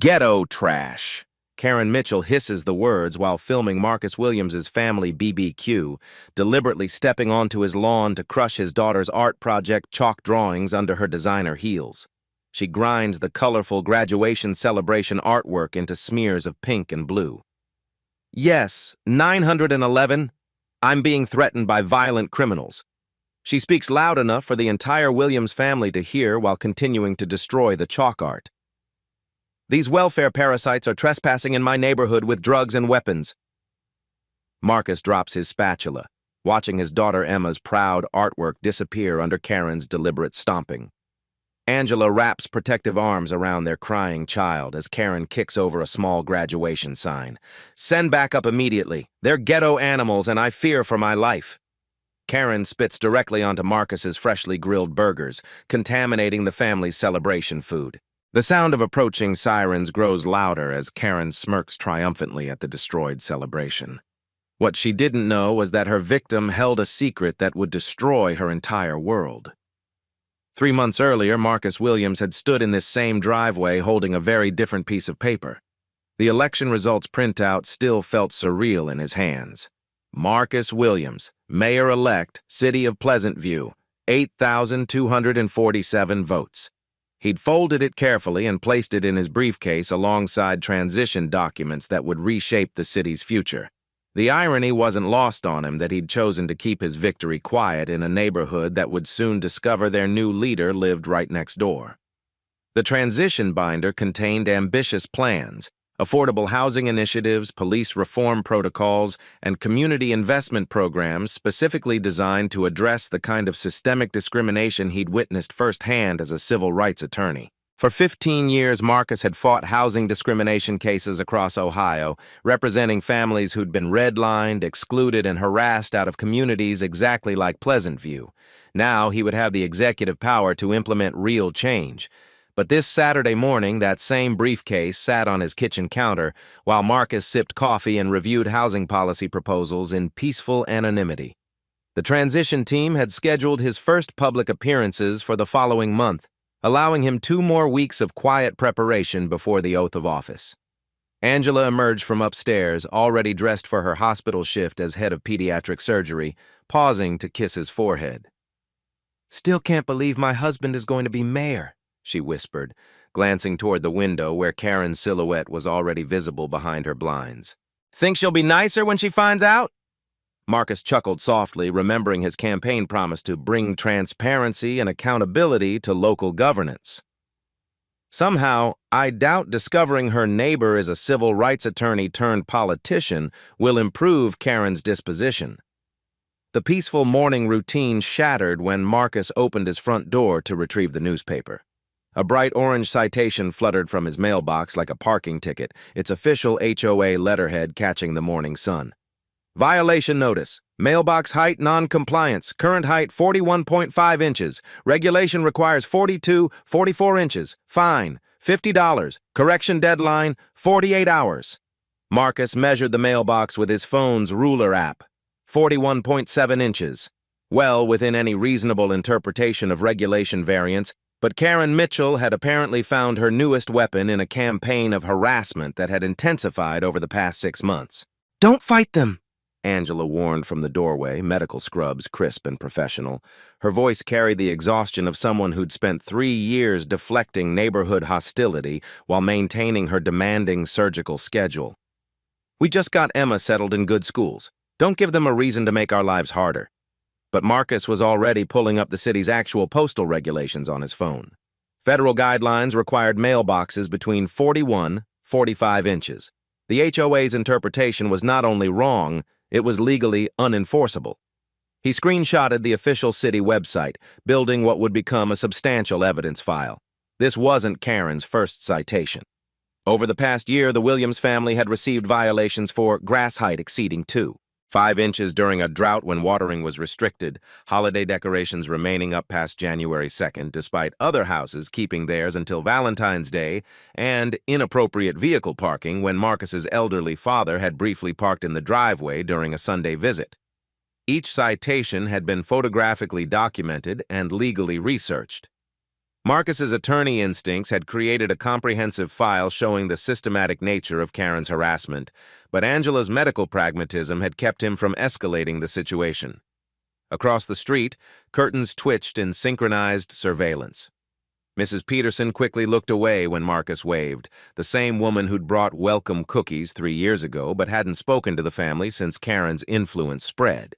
Ghetto trash. Karen Mitchell hisses the words while filming Marcus Williams's family BBQ, deliberately stepping onto his lawn to crush his daughter's art project chalk drawings under her designer heels. She grinds the colorful graduation celebration artwork into smears of pink and blue. Yes, 911. I'm being threatened by violent criminals. She speaks loud enough for the entire Williams family to hear while continuing to destroy the chalk art. These welfare parasites are trespassing in my neighborhood with drugs and weapons. Marcus drops his spatula, watching his daughter Emma's proud artwork disappear under Karen's deliberate stomping. Angela wraps protective arms around their crying child as Karen kicks over a small graduation sign. Send back up immediately. They're ghetto animals and I fear for my life. Karen spits directly onto Marcus's freshly grilled burgers, contaminating the family's celebration food. The sound of approaching sirens grows louder as Karen smirks triumphantly at the destroyed celebration. What she didn't know was that her victim held a secret that would destroy her entire world. 3 months earlier, Marcus Williams had stood in this same driveway holding a very different piece of paper. The election results printout still felt surreal in his hands. Marcus Williams, Mayor-elect, City of Pleasant View, 8,247 votes. He'd folded it carefully and placed it in his briefcase alongside transition documents that would reshape the city's future. The irony wasn't lost on him that he'd chosen to keep his victory quiet in a neighborhood that would soon discover their new leader lived right next door. The transition binder contained ambitious plans, affordable housing initiatives, police reform protocols, and community investment programs specifically designed to address the kind of systemic discrimination he'd witnessed firsthand as a civil rights attorney. For 15 years, Marcus had fought housing discrimination cases across Ohio, representing families who'd been redlined, excluded, and harassed out of communities exactly like Pleasant View. Now he would have the executive power to implement real change. But this Saturday morning, that same briefcase sat on his kitchen counter while Marcus sipped coffee and reviewed housing policy proposals in peaceful anonymity. The transition team had scheduled his first public appearances for the following month, allowing him 2 more weeks of quiet preparation before the oath of office. Angela emerged from upstairs, already dressed for her hospital shift as head of pediatric surgery, pausing to kiss his forehead. "Still can't believe my husband is going to be mayor," she whispered, glancing toward the window where Karen's silhouette was already visible behind her blinds. "Think she'll be nicer when she finds out?" Marcus chuckled softly, remembering his campaign promise to bring transparency and accountability to local governance. Somehow, I doubt discovering her neighbor is a civil rights attorney turned politician will improve Karen's disposition. The peaceful morning routine shattered when Marcus opened his front door to retrieve the newspaper. A bright orange citation fluttered from his mailbox like a parking ticket, its official HOA letterhead catching the morning sun. Violation notice. Mailbox height non-compliance. Current height 41.5 inches. Regulation requires 44 inches. Fine, $50. Correction deadline, 48 hours. Marcus measured the mailbox with his phone's ruler app. 41.7 inches. Well within any reasonable interpretation of regulation variance, but Karen Mitchell had apparently found her newest weapon in a campaign of harassment that had intensified over the past 6 months. "Don't fight them," Angela warned from the doorway, medical scrubs crisp and professional. Her voice carried the exhaustion of someone who'd spent 3 years deflecting neighborhood hostility while maintaining her demanding surgical schedule. "We just got Emma settled in good schools. Don't give them a reason to make our lives harder." But Marcus was already pulling up the city's actual postal regulations on his phone. Federal guidelines required mailboxes between 45 inches. The HOA's interpretation was not only wrong, it was legally unenforceable. He screenshotted the official city website, building what would become a substantial evidence file. This wasn't Karen's first citation. Over the past year, the Williams family had received violations for grass height exceeding 5 inches during a drought when watering was restricted, holiday decorations remaining up past January 2nd despite other houses keeping theirs until Valentine's Day, and inappropriate vehicle parking when Marcus's elderly father had briefly parked in the driveway during a Sunday visit. Each citation had been photographically documented and legally researched. Marcus's attorney instincts had created a comprehensive file showing the systematic nature of Karen's harassment, but Angela's medical pragmatism had kept him from escalating the situation. Across the street, curtains twitched in synchronized surveillance. Mrs. Peterson quickly looked away when Marcus waved, the same woman who'd brought welcome cookies 3 years ago but hadn't spoken to the family since Karen's influence spread.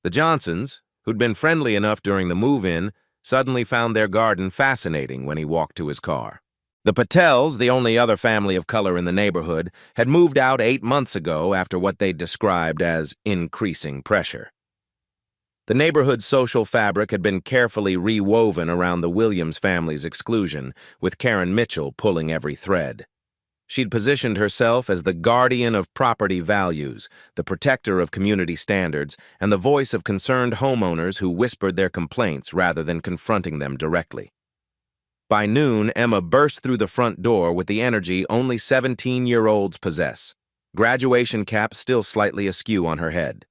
The Johnsons, who'd been friendly enough during the move-in, suddenly found their garden fascinating when he walked to his car. The Patels, the only other family of color in the neighborhood, had moved out 8 months ago after what they'd described as increasing pressure. The neighborhood's social fabric had been carefully rewoven around the Williams family's exclusion, with Karen Mitchell pulling every thread. She'd positioned herself as the guardian of property values, the protector of community standards, and the voice of concerned homeowners who whispered their complaints rather than confronting them directly. By noon, Emma burst through the front door with the energy only 17-year-olds possess, graduation cap still slightly askew on her head.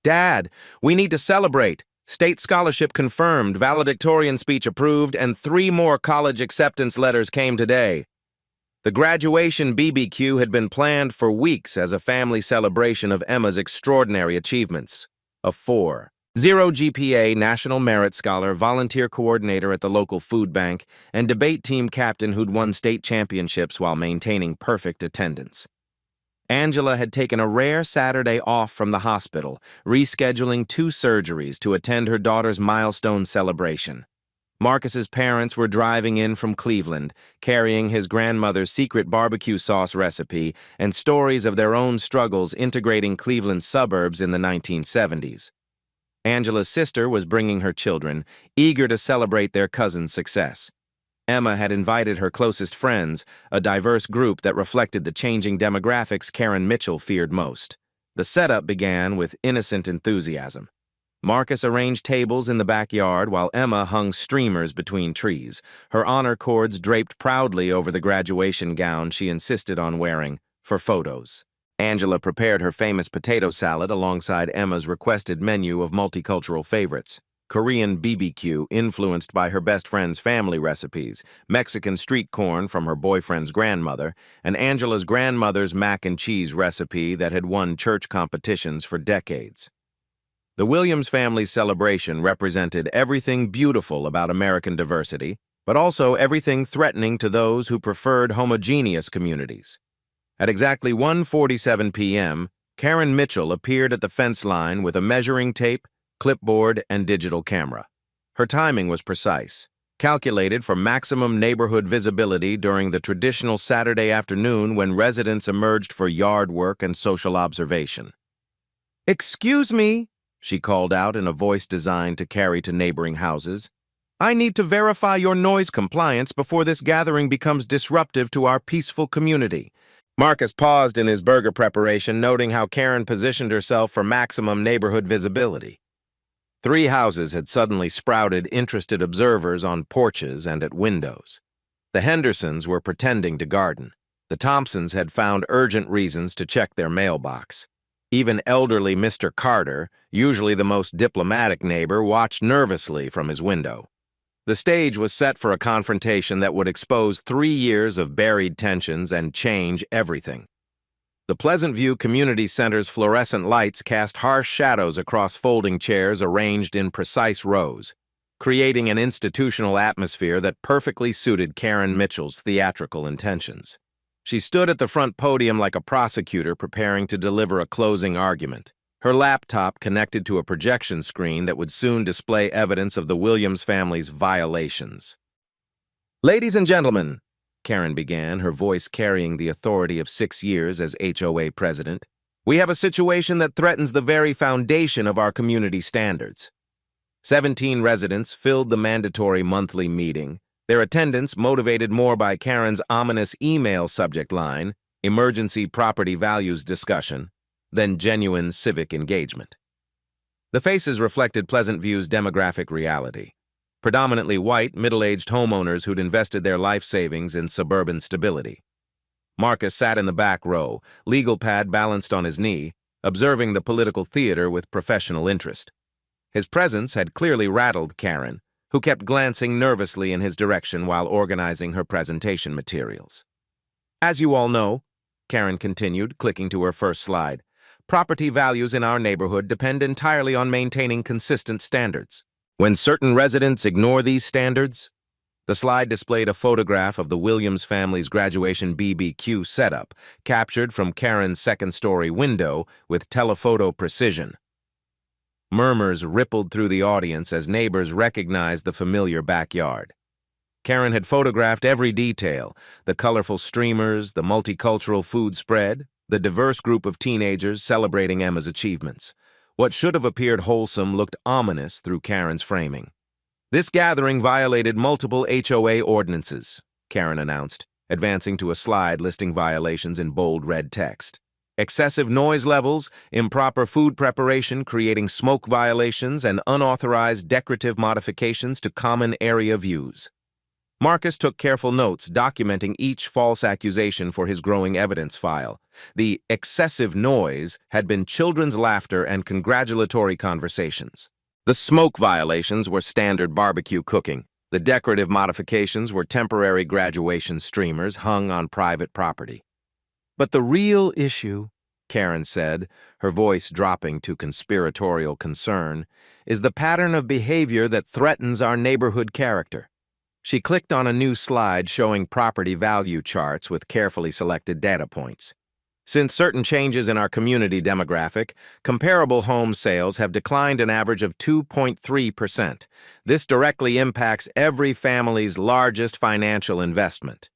"Dad, we need to celebrate. State scholarship confirmed, valedictorian speech approved, and 3 more college acceptance letters came today." The graduation BBQ had been planned for weeks as a family celebration of Emma's extraordinary achievements. A 4.0 GPA, National Merit Scholar, volunteer coordinator at the local food bank, and debate team captain who'd won state championships while maintaining perfect attendance. Angela had taken a rare Saturday off from the hospital, rescheduling 2 surgeries to attend her daughter's milestone celebration. Marcus's parents were driving in from Cleveland, carrying his grandmother's secret barbecue sauce recipe and stories of their own struggles integrating Cleveland's suburbs in the 1970s. Angela's sister was bringing her children, eager to celebrate their cousin's success. Emma had invited her closest friends, a diverse group that reflected the changing demographics Karen Mitchell feared most. The setup began with innocent enthusiasm. Marcus arranged tables in the backyard while Emma hung streamers between trees, her honor cords draped proudly over the graduation gown she insisted on wearing, for photos. Angela prepared her famous potato salad alongside Emma's requested menu of multicultural favorites. Korean BBQ influenced by her best friend's family recipes, Mexican street corn from her boyfriend's grandmother, and Angela's grandmother's mac and cheese recipe that had won church competitions for decades. The Williams family's celebration represented everything beautiful about American diversity, but also everything threatening to those who preferred homogeneous communities. At exactly 1:47 p.m., Karen Mitchell appeared at the fence line with a measuring tape, clipboard, and digital camera. Her timing was precise, calculated for maximum neighborhood visibility during the traditional Saturday afternoon when residents emerged for yard work and social observation. "Excuse me," she called out in a voice designed to carry to neighboring houses. "I need to verify your noise compliance before this gathering becomes disruptive to our peaceful community." Marcus paused in his burger preparation, noting how Karen positioned herself for maximum neighborhood visibility. 3 houses had suddenly sprouted interested observers on porches and at windows. The Hendersons were pretending to garden. The Thompsons had found urgent reasons to check their mailbox. Even elderly Mr. Carter, usually the most diplomatic neighbor, watched nervously from his window. The stage was set for a confrontation that would expose 3 years of buried tensions and change everything. The Pleasant View Community Center's fluorescent lights cast harsh shadows across folding chairs arranged in precise rows, creating an institutional atmosphere that perfectly suited Karen Mitchell's theatrical intentions. She stood at the front podium like a prosecutor preparing to deliver a closing argument, her laptop connected to a projection screen that would soon display evidence of the Williams family's violations. "Ladies and gentlemen," Karen began, her voice carrying the authority of 6 years as HOA president, "we have a situation that threatens the very foundation of our community standards." 17 residents filled the mandatory monthly meeting, their attendance motivated more by Karen's ominous email subject line, "Emergency Property Values Discussion," than genuine civic engagement. The faces reflected Pleasant View's demographic reality. Predominantly white, middle-aged homeowners who'd invested their life savings in suburban stability. Marcus sat in the back row, legal pad balanced on his knee, observing the political theater with professional interest. His presence had clearly rattled Karen, who kept glancing nervously in his direction while organizing her presentation materials. As you all know, Karen continued, clicking to her first slide, property values in our neighborhood depend entirely on maintaining consistent standards. When certain residents ignore these standards, the slide displayed a photograph of the Williams family's graduation BBQ setup, captured from Karen's second-story window with telephoto precision. Murmurs rippled through the audience as neighbors recognized the familiar backyard. Karen had photographed every detail: the colorful streamers, the multicultural food spread, the diverse group of teenagers celebrating Emma's achievements. What should have appeared wholesome looked ominous through Karen's framing. This gathering violated multiple HOA ordinances, Karen announced, advancing to a slide listing violations in bold red text. Excessive noise levels, improper food preparation creating smoke violations, and unauthorized decorative modifications to common area views. Marcus took careful notes, documenting each false accusation for his growing evidence file. The excessive noise had been children's laughter and congratulatory conversations. The smoke violations were standard barbecue cooking. The decorative modifications were temporary graduation streamers hung on private property. But the real issue, Karen said, her voice dropping to conspiratorial concern, is the pattern of behavior that threatens our neighborhood character. She clicked on a new slide showing property value charts with carefully selected data points. Since certain changes in our community demographic, comparable home sales have declined an average of 2.3%. This directly impacts every family's largest financial investment.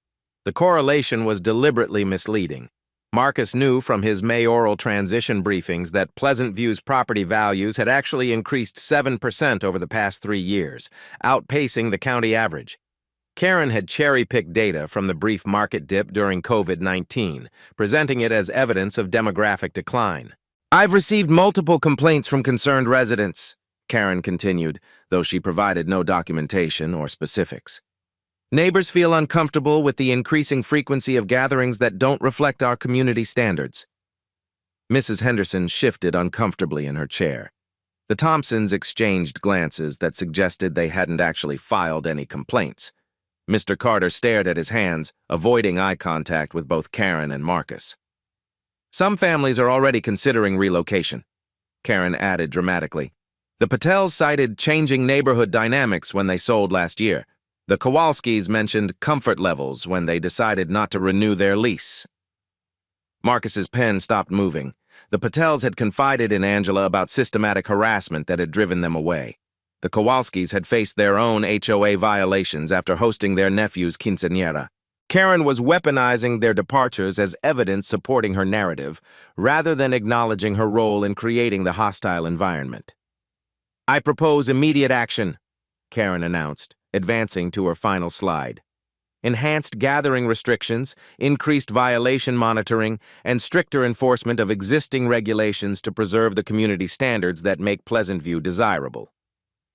The correlation was deliberately misleading. Marcus knew from his mayoral transition briefings that Pleasant View's property values had actually increased 7% over the past 3 years, outpacing the county average. Karen had cherry-picked data from the brief market dip during COVID-19, presenting it as evidence of demographic decline. "I've received multiple complaints from concerned residents," Karen continued, though she provided no documentation or specifics. "Neighbors feel uncomfortable with the increasing frequency of gatherings that don't reflect our community standards." Mrs. Henderson shifted uncomfortably in her chair. The Thompsons exchanged glances that suggested they hadn't actually filed any complaints. Mr. Carter stared at his hands, avoiding eye contact with both Karen and Marcus. "Some families are already considering relocation," Karen added dramatically. "The Patels cited changing neighborhood dynamics when they sold last year. The Kowalskis mentioned comfort levels when they decided not to renew their lease." Marcus's pen stopped moving. The Patels had confided in Angela about systematic harassment that had driven them away. The Kowalskis had faced their own HOA violations after hosting their nephew's quinceañera. Karen was weaponizing their departures as evidence supporting her narrative, rather than acknowledging her role in creating the hostile environment. "I propose immediate action," Karen announced, advancing to her final slide. "Enhanced gathering restrictions, increased violation monitoring, and stricter enforcement of existing regulations to preserve the community standards that make Pleasant View desirable."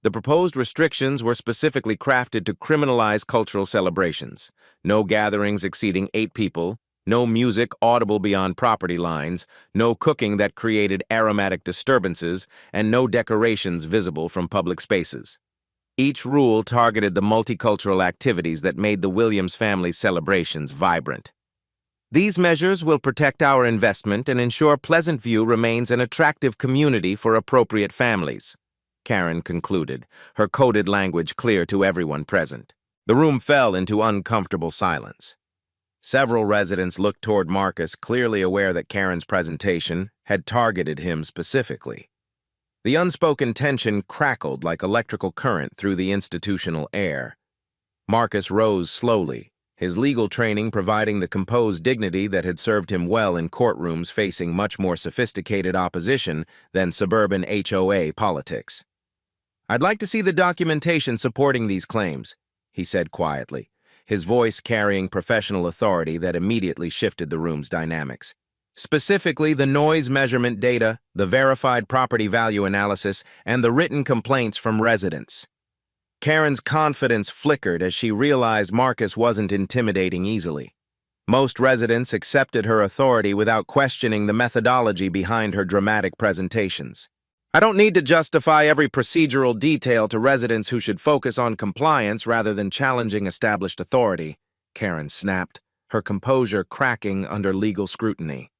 The proposed restrictions were specifically crafted to criminalize cultural celebrations. No gatherings exceeding 8 people, no music audible beyond property lines, no cooking that created aromatic disturbances, and no decorations visible from public spaces. Each rule targeted the multicultural activities that made the Williams family's celebrations vibrant. "These measures will protect our investment and ensure Pleasant View remains an attractive community for appropriate families," Karen concluded, her coded language clear to everyone present. The room fell into uncomfortable silence. Several residents looked toward Marcus, clearly aware that Karen's presentation had targeted him specifically. The unspoken tension crackled like electrical current through the institutional air. Marcus rose slowly, his legal training providing the composed dignity that had served him well in courtrooms facing much more sophisticated opposition than suburban HOA politics. "I'd like to see the documentation supporting these claims," he said quietly, his voice carrying professional authority that immediately shifted the room's dynamics. "Specifically, the noise measurement data, the verified property value analysis, and the written complaints from residents." Karen's confidence flickered as she realized Marcus wasn't intimidating easily. Most residents accepted her authority without questioning the methodology behind her dramatic presentations. I don't need to justify every procedural detail to residents who should focus on compliance rather than challenging established authority, Karen snapped, her composure cracking under legal scrutiny.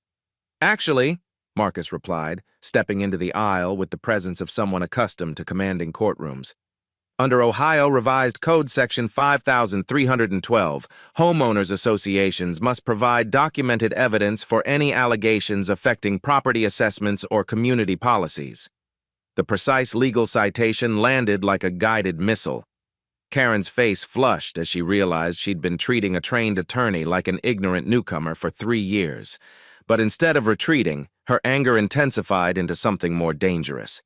Actually, Marcus replied, stepping into the aisle with the presence of someone accustomed to commanding courtrooms. Under Ohio Revised Code Section 5312, homeowners associations must provide documented evidence for any allegations affecting property assessments or community policies. The precise legal citation landed like a guided missile. Karen's face flushed as she realized she'd been treating a trained attorney like an ignorant newcomer for 3 years. But instead of retreating, her anger intensified into something more dangerous.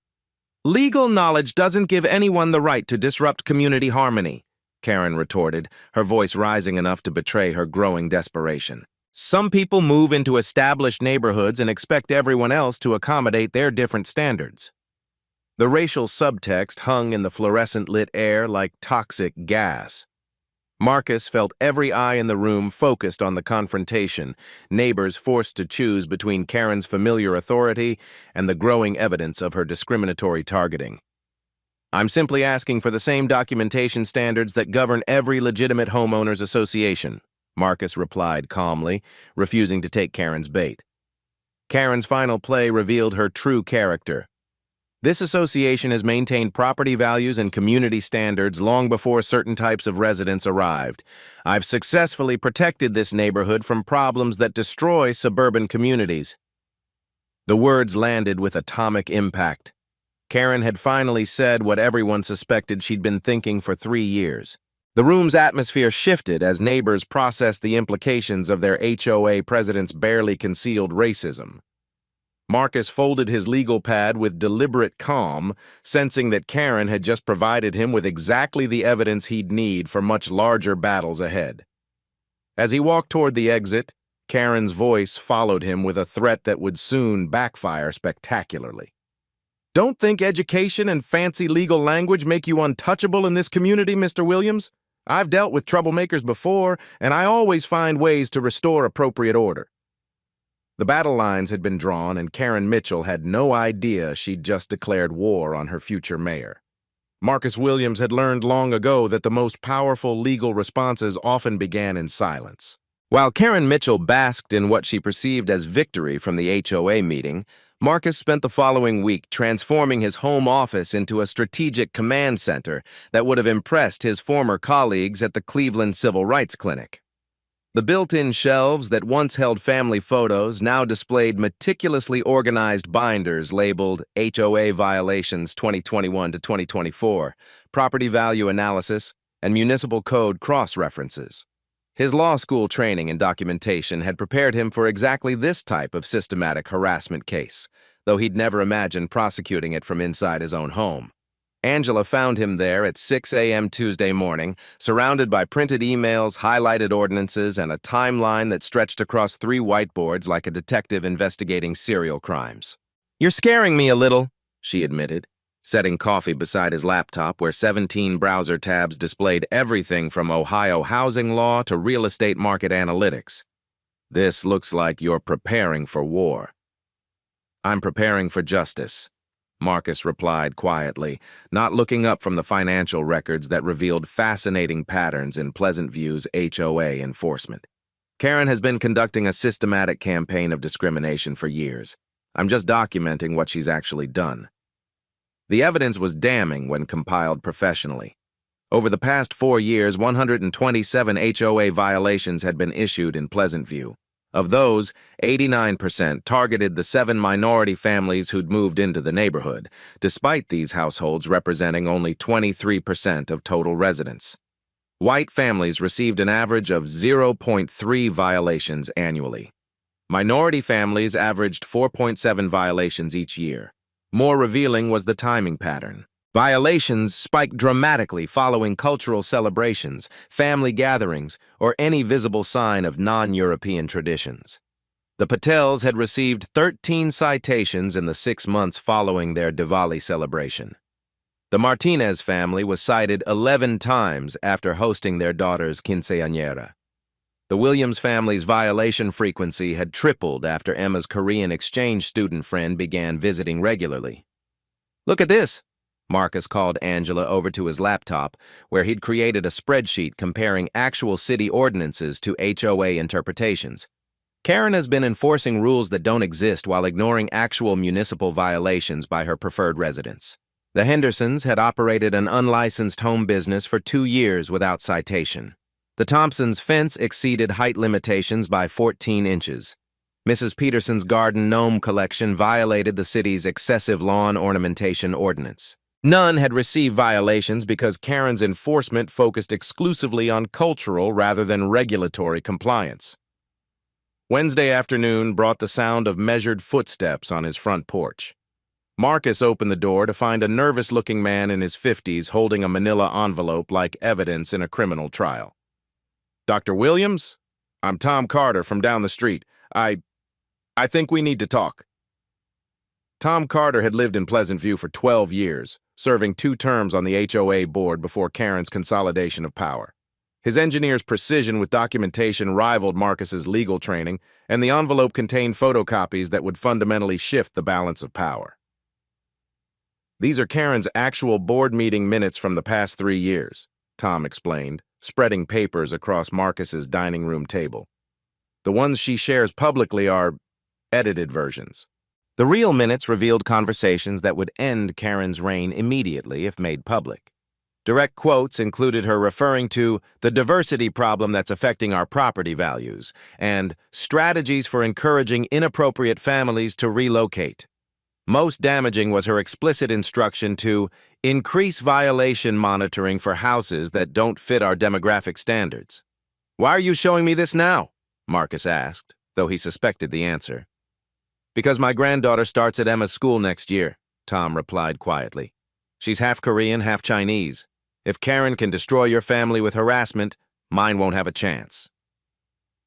Legal knowledge doesn't give anyone the right to disrupt community harmony, Karen retorted, her voice rising enough to betray her growing desperation. Some people move into established neighborhoods and expect everyone else to accommodate their different standards. The racial subtext hung in the fluorescent-lit air like toxic gas. Marcus felt every eye in the room focused on the confrontation, neighbors forced to choose between Karen's familiar authority and the growing evidence of her discriminatory targeting. I'm simply asking for the same documentation standards that govern every legitimate homeowners association, Marcus replied calmly, refusing to take Karen's bait. Karen's final play revealed her true character. This association has maintained property values and community standards long before certain types of residents arrived. I've successfully protected this neighborhood from problems that destroy suburban communities. The words landed with atomic impact. Karen had finally said what everyone suspected she'd been thinking for 3 years. The room's atmosphere shifted as neighbors processed the implications of their HOA president's barely concealed racism. Marcus folded his legal pad with deliberate calm, sensing that Karen had just provided him with exactly the evidence he'd need for much larger battles ahead. As he walked toward the exit, Karen's voice followed him with a threat that would soon backfire spectacularly. Don't think education and fancy legal language make you untouchable in this community, Mr. Williams. I've dealt with troublemakers before, and I always find ways to restore appropriate order. The battle lines had been drawn, and Karen Mitchell had no idea she'd just declared war on her future mayor. Marcus Williams had learned long ago that the most powerful legal responses often began in silence. While Karen Mitchell basked in what she perceived as victory from the HOA meeting, Marcus spent the following week transforming his home office into a strategic command center that would have impressed his former colleagues at the Cleveland Civil Rights Clinic. The built-in shelves that once held family photos now displayed meticulously organized binders labeled HOA Violations 2021 to 2024, Property Value Analysis, and Municipal Code cross-references. His law school training and documentation had prepared him for exactly this type of systematic harassment case, though he'd never imagined prosecuting it from inside his own home. Angela found him there at 6 a.m. Tuesday morning, surrounded by printed emails, highlighted ordinances, and a timeline that stretched across 3 whiteboards like a detective investigating serial crimes. "You're scaring me a little," she admitted, setting coffee beside his laptop where 17 browser tabs displayed everything from Ohio housing law to real estate market analytics. "This looks like you're preparing for war." "I'm preparing for justice," Marcus replied quietly, not looking up from the financial records that revealed fascinating patterns in Pleasant View's HOA enforcement. "Karen has been conducting a systematic campaign of discrimination for years. I'm just documenting what she's actually done." The evidence was damning when compiled professionally. Over the past 4 years, 127 HOA violations had been issued in Pleasant View. Of those, 89% targeted the 7 minority families who'd moved into the neighborhood, despite these households representing only 23% of total residents. White families received an average of 0.3 violations annually. Minority families averaged 4.7 violations each year. More revealing was the timing pattern. Violations spiked dramatically following cultural celebrations, family gatherings, or any visible sign of non-European traditions. The Patels had received 13 citations in the 6 months following their Diwali celebration. The Martinez family was cited 11 times after hosting their daughter's quinceañera. The Williams family's violation frequency had tripled after Emma's Korean exchange student friend began visiting regularly. Look at this. Marcus called Angela over to his laptop, where he'd created a spreadsheet comparing actual city ordinances to HOA interpretations. Karen has been enforcing rules that don't exist while ignoring actual municipal violations by her preferred residents. The Hendersons had operated an unlicensed home business for 2 years without citation. The Thompsons' fence exceeded height limitations by 14 inches. Mrs. Peterson's garden gnome collection violated the city's excessive lawn ornamentation ordinance. None had received violations because Karen's enforcement focused exclusively on cultural rather than regulatory compliance. Wednesday afternoon brought the sound of measured footsteps on his front porch. Marcus opened the door to find a nervous-looking man in his 50s holding a manila envelope like evidence in a criminal trial. "Dr. Williams? I'm Tom Carter from down the street. I think we need to talk." Tom Carter had lived in Pleasant View for 12 years, serving 2 terms on the HOA board before Karen's consolidation of power. His engineer's precision with documentation rivaled Marcus's legal training, and the envelope contained photocopies that would fundamentally shift the balance of power. "These are Karen's actual board meeting minutes from the past 3 years, Tom explained, spreading papers across Marcus's dining room table. "The ones she shares publicly are edited versions." The real minutes revealed conversations that would end Karen's reign immediately if made public. Direct quotes included her referring to the diversity problem that's affecting our property values and strategies for encouraging inappropriate families to relocate. Most damaging was her explicit instruction to increase violation monitoring for houses that don't fit our demographic standards. "Why are you showing me this now?" Marcus asked, though he suspected the answer. "Because my granddaughter starts at Emma's school next year," Tom replied quietly. "She's half Korean, half Chinese. If Karen can destroy your family with harassment, mine won't have a chance."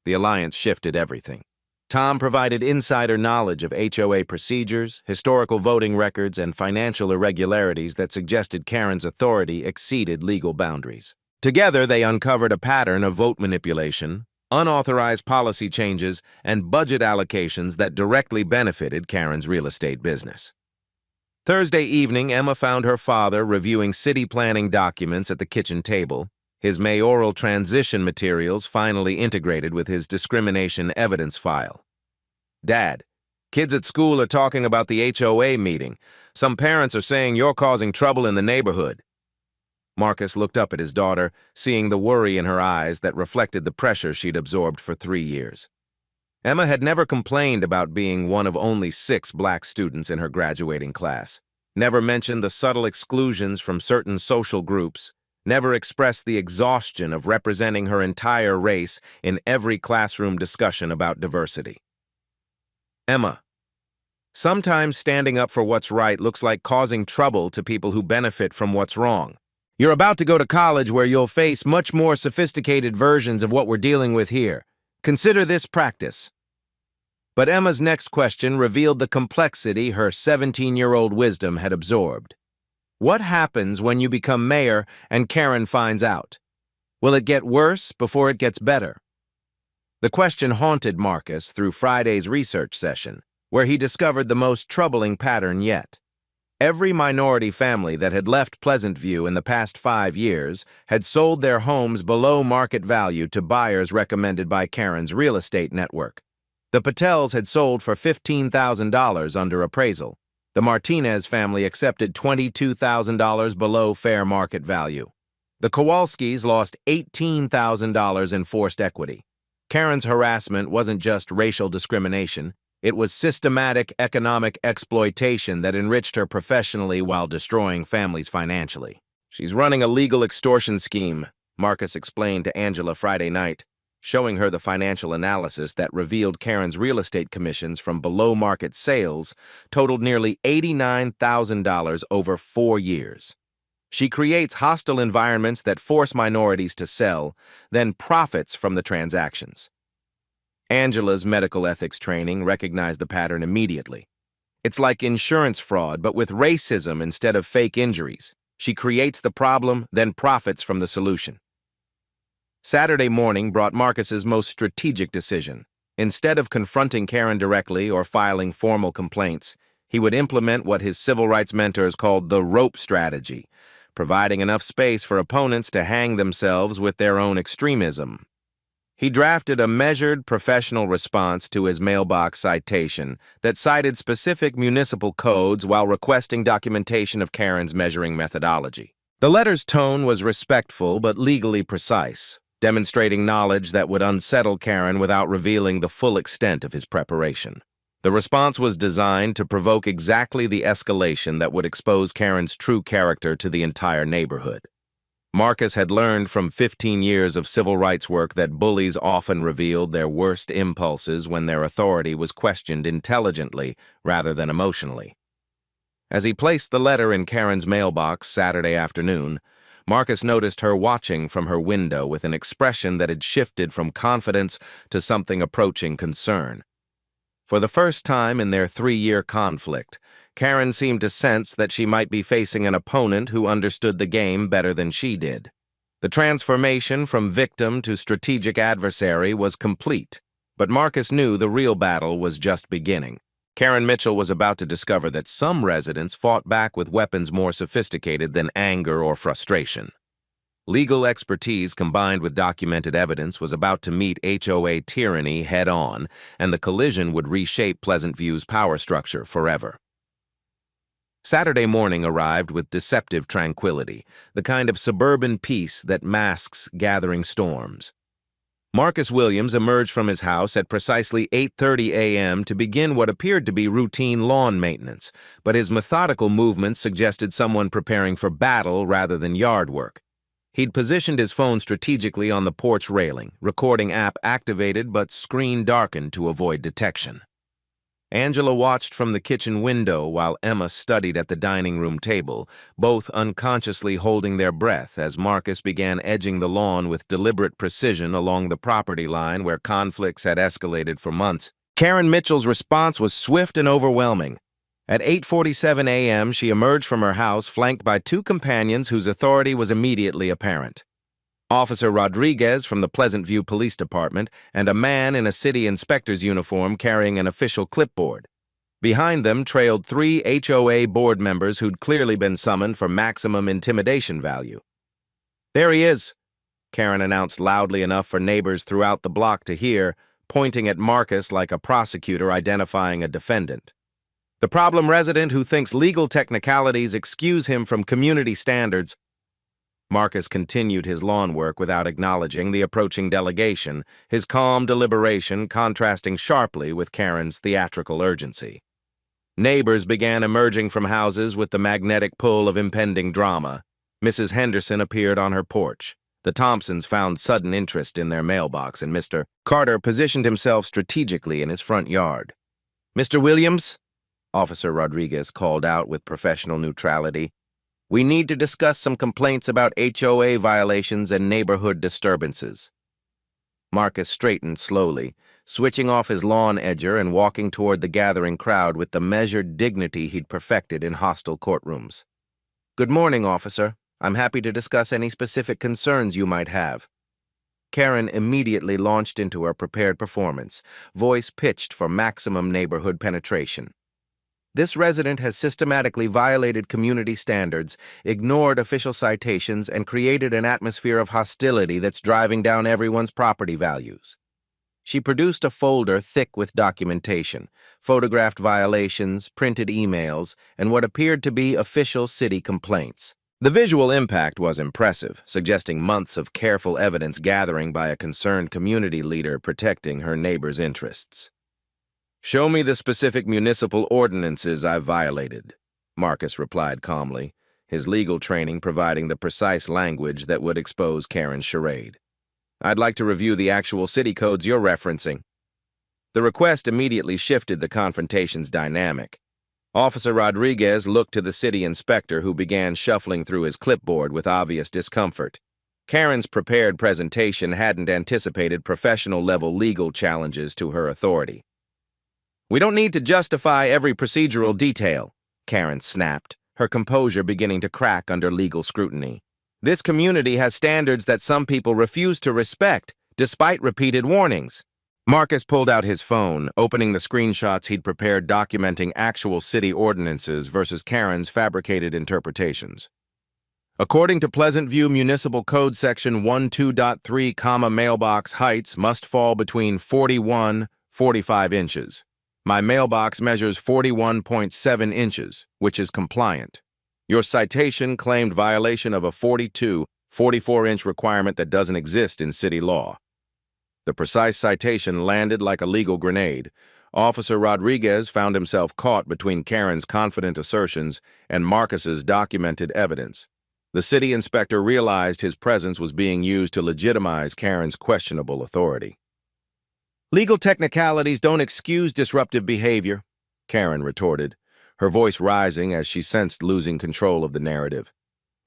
The alliance shifted everything. Tom provided insider knowledge of HOA procedures, historical voting records, and financial irregularities that suggested Karen's authority exceeded legal boundaries. Together, they uncovered a pattern of vote manipulation, unauthorized policy changes, and budget allocations that directly benefited Karen's real estate business. Thursday evening, Emma found her father reviewing city planning documents at the kitchen table, his mayoral transition materials finally integrated with his discrimination evidence file. "Dad, kids at school are talking about the HOA meeting. Some parents are saying you're causing trouble in the neighborhood." Marcus looked up at his daughter, seeing the worry in her eyes that reflected the pressure she'd absorbed for 3 years. Emma had never complained about being one of only 6 black students in her graduating class, never mentioned the subtle exclusions from certain social groups, never expressed the exhaustion of representing her entire race in every classroom discussion about diversity. "Emma, sometimes standing up for what's right looks like causing trouble to people who benefit from what's wrong. You're about to go to college where you'll face much more sophisticated versions of what we're dealing with here. Consider this practice." But Emma's next question revealed the complexity her 17-year-old wisdom had absorbed. What happens when you become mayor and Karen finds out? Will it get worse before it gets better? The question haunted Marcus through Friday's research session, where he discovered the most troubling pattern yet. Every minority family that had left Pleasant View in the past 5 years had sold their homes below market value to buyers recommended by Karen's real estate network. The Patels had sold for $15,000 under appraisal. The Martinez family accepted $22,000 below fair market value. The Kowalskis lost $18,000 in forced equity. Karen's harassment wasn't just racial discrimination. It was systematic economic exploitation that enriched her professionally while destroying families financially. "She's running a legal extortion scheme," Marcus explained to Angela Friday night, showing her the financial analysis that revealed Karen's real estate commissions from below-market sales totaled nearly $89,000 over 4 years. She creates hostile environments that force minorities to sell, then profits from the transactions. Angela's medical ethics training recognized the pattern immediately. It's like insurance fraud, but with racism instead of fake injuries. She creates the problem, then profits from the solution. Saturday morning brought Marcus's most strategic decision. Instead of confronting Karen directly or filing formal complaints, He would implement what his civil rights mentors called the rope strategy, providing enough space for opponents to hang themselves with their own extremism. He drafted a measured, professional response to his mailbox citation that cited specific municipal codes while requesting documentation of Karen's measuring methodology. The letter's tone was respectful but legally precise, demonstrating knowledge that would unsettle Karen without revealing the full extent of his preparation. The response was designed to provoke exactly the escalation that would expose Karen's true character to the entire neighborhood. Marcus had learned from 15 years of civil rights work that bullies often revealed their worst impulses when their authority was questioned intelligently rather than emotionally. As he placed the letter in Karen's mailbox Saturday afternoon, Marcus noticed her watching from her window with an expression that had shifted from confidence to something approaching concern. For the first time in their 3-year conflict, Karen seemed to sense that she might be facing an opponent who understood the game better than she did. The transformation from victim to strategic adversary was complete, but Marcus knew the real battle was just beginning. Karen Mitchell was about to discover that some residents fought back with weapons more sophisticated than anger or frustration. Legal expertise combined with documented evidence was about to meet HOA tyranny head-on, and the collision would reshape Pleasant View's power structure forever. Saturday morning arrived with deceptive tranquility, the kind of suburban peace that masks gathering storms. Marcus Williams emerged from his house at precisely 8:30 a.m. to begin what appeared to be routine lawn maintenance, but his methodical movements suggested someone preparing for battle rather than yard work. He'd positioned his phone strategically on the porch railing, recording app activated but screen darkened to avoid detection. Angela watched from the kitchen window while Emma studied at the dining room table, both unconsciously holding their breath as Marcus began edging the lawn with deliberate precision along the property line where conflicts had escalated for months. Karen Mitchell's response was swift and overwhelming. At 8:47 a.m., she emerged from her house flanked by 2 companions whose authority was immediately apparent. Officer Rodriguez from the Pleasant View Police Department and a man in a city inspector's uniform carrying an official clipboard. Behind them trailed 3 HOA board members who'd clearly been summoned for maximum intimidation value. "There he is," Karen announced loudly enough for neighbors throughout the block to hear, pointing at Marcus like a prosecutor identifying a defendant. "The problem resident who thinks legal technicalities excuse him from community standards." Marcus continued his lawn work without acknowledging the approaching delegation, his calm deliberation contrasting sharply with Karen's theatrical urgency. Neighbors began emerging from houses with the magnetic pull of impending drama. Mrs. Henderson appeared on her porch. The Thompsons found sudden interest in their mailbox, and Mr. Carter positioned himself strategically in his front yard. "Mr. Williams," Officer Rodriguez called out with professional neutrality, "we need to discuss some complaints about HOA violations and neighborhood disturbances." Marcus straightened slowly, switching off his lawn edger and walking toward the gathering crowd with the measured dignity he'd perfected in hostile courtrooms. "Good morning, officer. I'm happy to discuss any specific concerns you might have." Karen immediately launched into her prepared performance, voice pitched for maximum neighborhood penetration. "This resident has systematically violated community standards, ignored official citations, and created an atmosphere of hostility that's driving down everyone's property values." She produced a folder thick with documentation, photographed violations, printed emails, and what appeared to be official city complaints. The visual impact was impressive, suggesting months of careful evidence gathering by a concerned community leader protecting her neighbor's interests. "Show me the specific municipal ordinances I've violated," Marcus replied calmly, his legal training providing the precise language that would expose Karen's charade. "I'd like to review the actual city codes you're referencing." The request immediately shifted the confrontation's dynamic. Officer Rodriguez looked to the city inspector, who began shuffling through his clipboard with obvious discomfort. Karen's prepared presentation hadn't anticipated professional-level legal challenges to her authority. "We don't need to justify every procedural detail," Karen snapped, her composure beginning to crack under legal scrutiny. "This community has standards that some people refuse to respect, despite repeated warnings." Marcus pulled out his phone, opening the screenshots he'd prepared documenting actual city ordinances versus Karen's fabricated interpretations. According to Pleasant View Municipal Code Section 12.3, mailbox heights must fall between 41-45 inches. My mailbox measures 41.7 inches, which is compliant. Your citation claimed violation of a 44-inch requirement that doesn't exist in city law. The precise citation landed like a legal grenade. Officer Rodriguez found himself caught between Karen's confident assertions and Marcus's documented evidence. The city inspector realized his presence was being used to legitimize Karen's questionable authority. "Legal technicalities don't excuse disruptive behavior," Karen retorted, her voice rising as she sensed losing control of the narrative.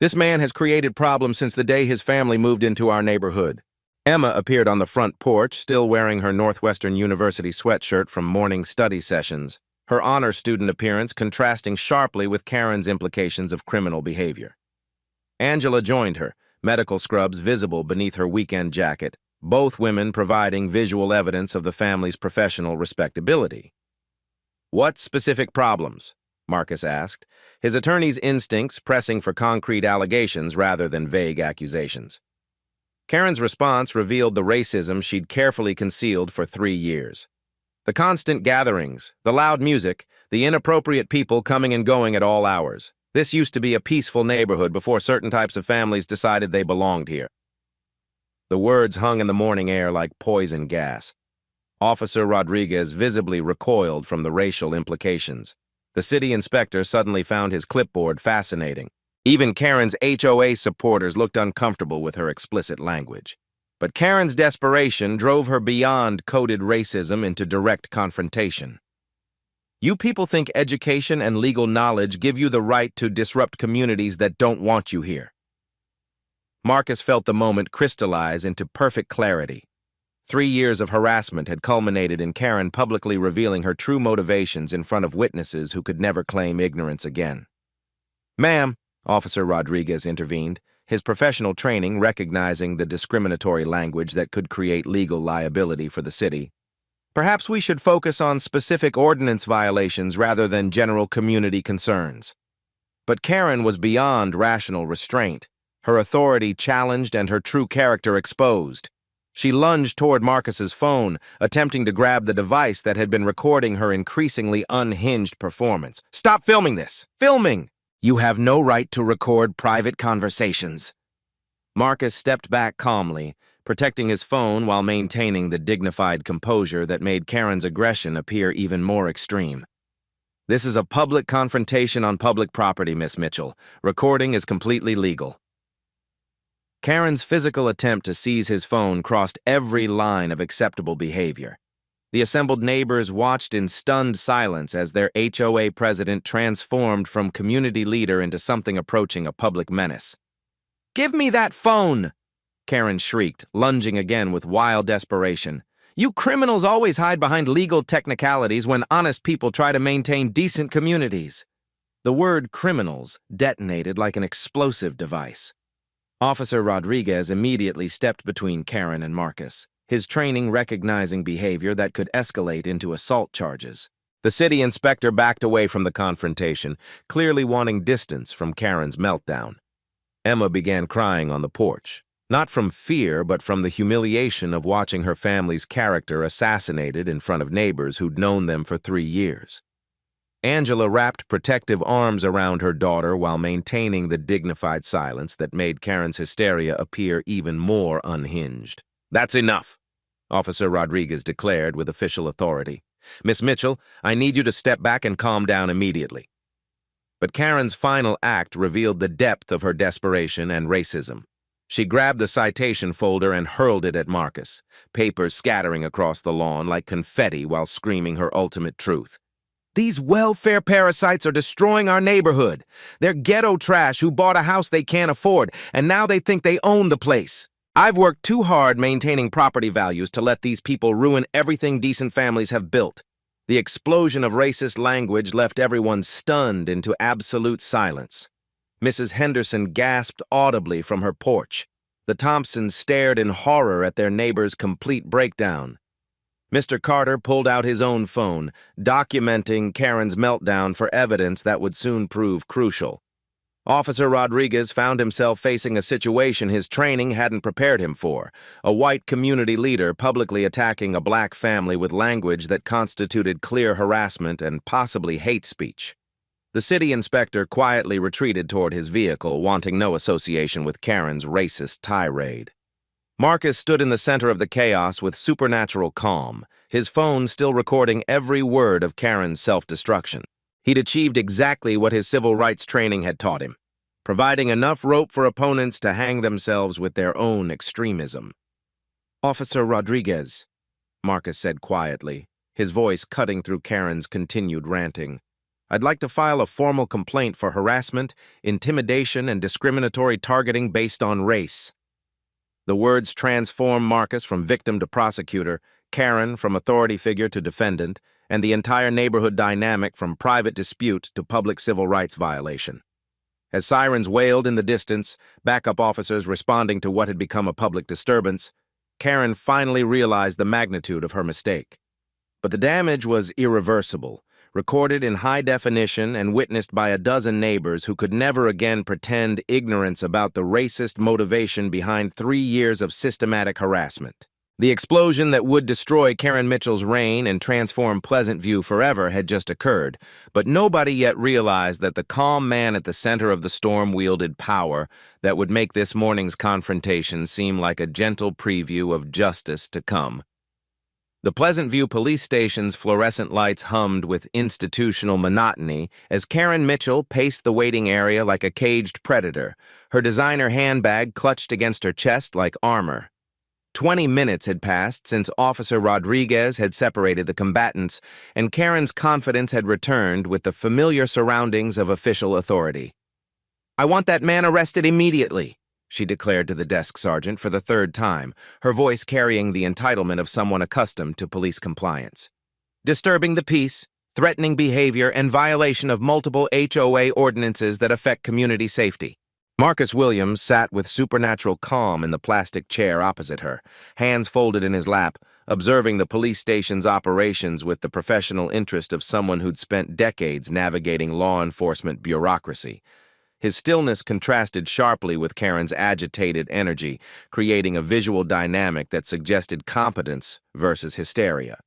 "This man has created problems since the day his family moved into our neighborhood." Emma appeared on the front porch, still wearing her Northwestern University sweatshirt from morning study sessions, her honor student appearance contrasting sharply with Karen's implications of criminal behavior. Angela joined her, medical scrubs visible beneath her weekend jacket, both women providing visual evidence of the family's professional respectability. "What specific problems?" Marcus asked, his attorney's instincts pressing for concrete allegations rather than vague accusations. Karen's response revealed the racism she'd carefully concealed for 3 years. The constant gatherings, the loud music, the inappropriate people coming and going at all hours. This used to be a peaceful neighborhood before certain types of families decided they belonged here. The words hung in the morning air like poison gas. Officer Rodriguez visibly recoiled from the racial implications. The city inspector suddenly found his clipboard fascinating. Even Karen's HOA supporters looked uncomfortable with her explicit language. But Karen's desperation drove her beyond coded racism into direct confrontation. "You people think education and legal knowledge give you the right to disrupt communities that don't want you here." Marcus felt the moment crystallize into perfect clarity. 3 years of harassment had culminated in Karen publicly revealing her true motivations in front of witnesses who could never claim ignorance again. "Ma'am," Officer Rodriguez intervened, his professional training recognizing the discriminatory language that could create legal liability for the city. "Perhaps we should focus on specific ordinance violations rather than general community concerns." But Karen was beyond rational restraint, her authority challenged and her true character exposed. She lunged toward Marcus's phone, attempting to grab the device that had been recording her increasingly unhinged performance. "Stop filming this! Filming! You have no right to record private conversations." Marcus stepped back calmly, protecting his phone while maintaining the dignified composure that made Karen's aggression appear even more extreme. "This is a public confrontation on public property, Miss Mitchell. Recording is completely legal." Karen's physical attempt to seize his phone crossed every line of acceptable behavior. The assembled neighbors watched in stunned silence as their HOA president transformed from community leader into something approaching a public menace. "Give me that phone!" Karen shrieked, lunging again with wild desperation. "You criminals always hide behind legal technicalities when honest people try to maintain decent communities." The word criminals detonated like an explosive device. Officer Rodriguez immediately stepped between Karen and Marcus, his training recognizing behavior that could escalate into assault charges. The city inspector backed away from the confrontation, clearly wanting distance from Karen's meltdown. Emma began crying on the porch, not from fear but from the humiliation of watching her family's character assassinated in front of neighbors who'd known them for 3 years. Angela wrapped protective arms around her daughter while maintaining the dignified silence that made Karen's hysteria appear even more unhinged. "That's enough," Officer Rodriguez declared with official authority. "Miss Mitchell, I need you to step back and calm down immediately." But Karen's final act revealed the depth of her desperation and racism. She grabbed the citation folder and hurled it at Marcus, papers scattering across the lawn like confetti while screaming her ultimate truth. "These welfare parasites are destroying our neighborhood. They're ghetto trash who bought a house they can't afford, and now they think they own the place. I've worked too hard maintaining property values to let these people ruin everything decent families have built." The explosion of racist language left everyone stunned into absolute silence. Mrs. Henderson gasped audibly from her porch. The Thompsons stared in horror at their neighbor's complete breakdown. Mr. Carter pulled out his own phone, documenting Karen's meltdown for evidence that would soon prove crucial. Officer Rodriguez found himself facing a situation his training hadn't prepared him for, a white community leader publicly attacking a black family with language that constituted clear harassment and possibly hate speech. The city inspector quietly retreated toward his vehicle, wanting no association with Karen's racist tirade. Marcus stood in the center of the chaos with supernatural calm, his phone still recording every word of Karen's self-destruction. He'd achieved exactly what his civil rights training had taught him, providing enough rope for opponents to hang themselves with their own extremism. "Officer Rodriguez," Marcus said quietly, his voice cutting through Karen's continued ranting, "I'd like to file a formal complaint for harassment, intimidation, and discriminatory targeting based on race." The words transformed Marcus from victim to prosecutor, Karen from authority figure to defendant, and the entire neighborhood dynamic from private dispute to public civil rights violation. As sirens wailed in the distance, backup officers responding to what had become a public disturbance, Karen finally realized the magnitude of her mistake. But the damage was irreversible, recorded in high definition and witnessed by a dozen neighbors who could never again pretend ignorance about the racist motivation behind 3 years of systematic harassment. The explosion that would destroy Karen Mitchell's reign and transform Pleasant View forever had just occurred, but nobody yet realized that the calm man at the center of the storm wielded power that would make this morning's confrontation seem like a gentle preview of justice to come. The Pleasant View police station's fluorescent lights hummed with institutional monotony as Karen Mitchell paced the waiting area like a caged predator, her designer handbag clutched against her chest like armor. 20 minutes had passed since Officer Rodriguez had separated the combatants, and Karen's confidence had returned with the familiar surroundings of official authority. "I want that man arrested immediately," she declared to the desk sergeant for the 3rd time, her voice carrying the entitlement of someone accustomed to police compliance. "Disturbing the peace, threatening behavior, and violation of multiple HOA ordinances that affect community safety." Marcus Williams sat with supernatural calm in the plastic chair opposite her, hands folded in his lap, observing the police station's operations with the professional interest of someone who'd spent decades navigating law enforcement bureaucracy. His stillness contrasted sharply with Karen's agitated energy, creating a visual dynamic that suggested competence versus hysteria.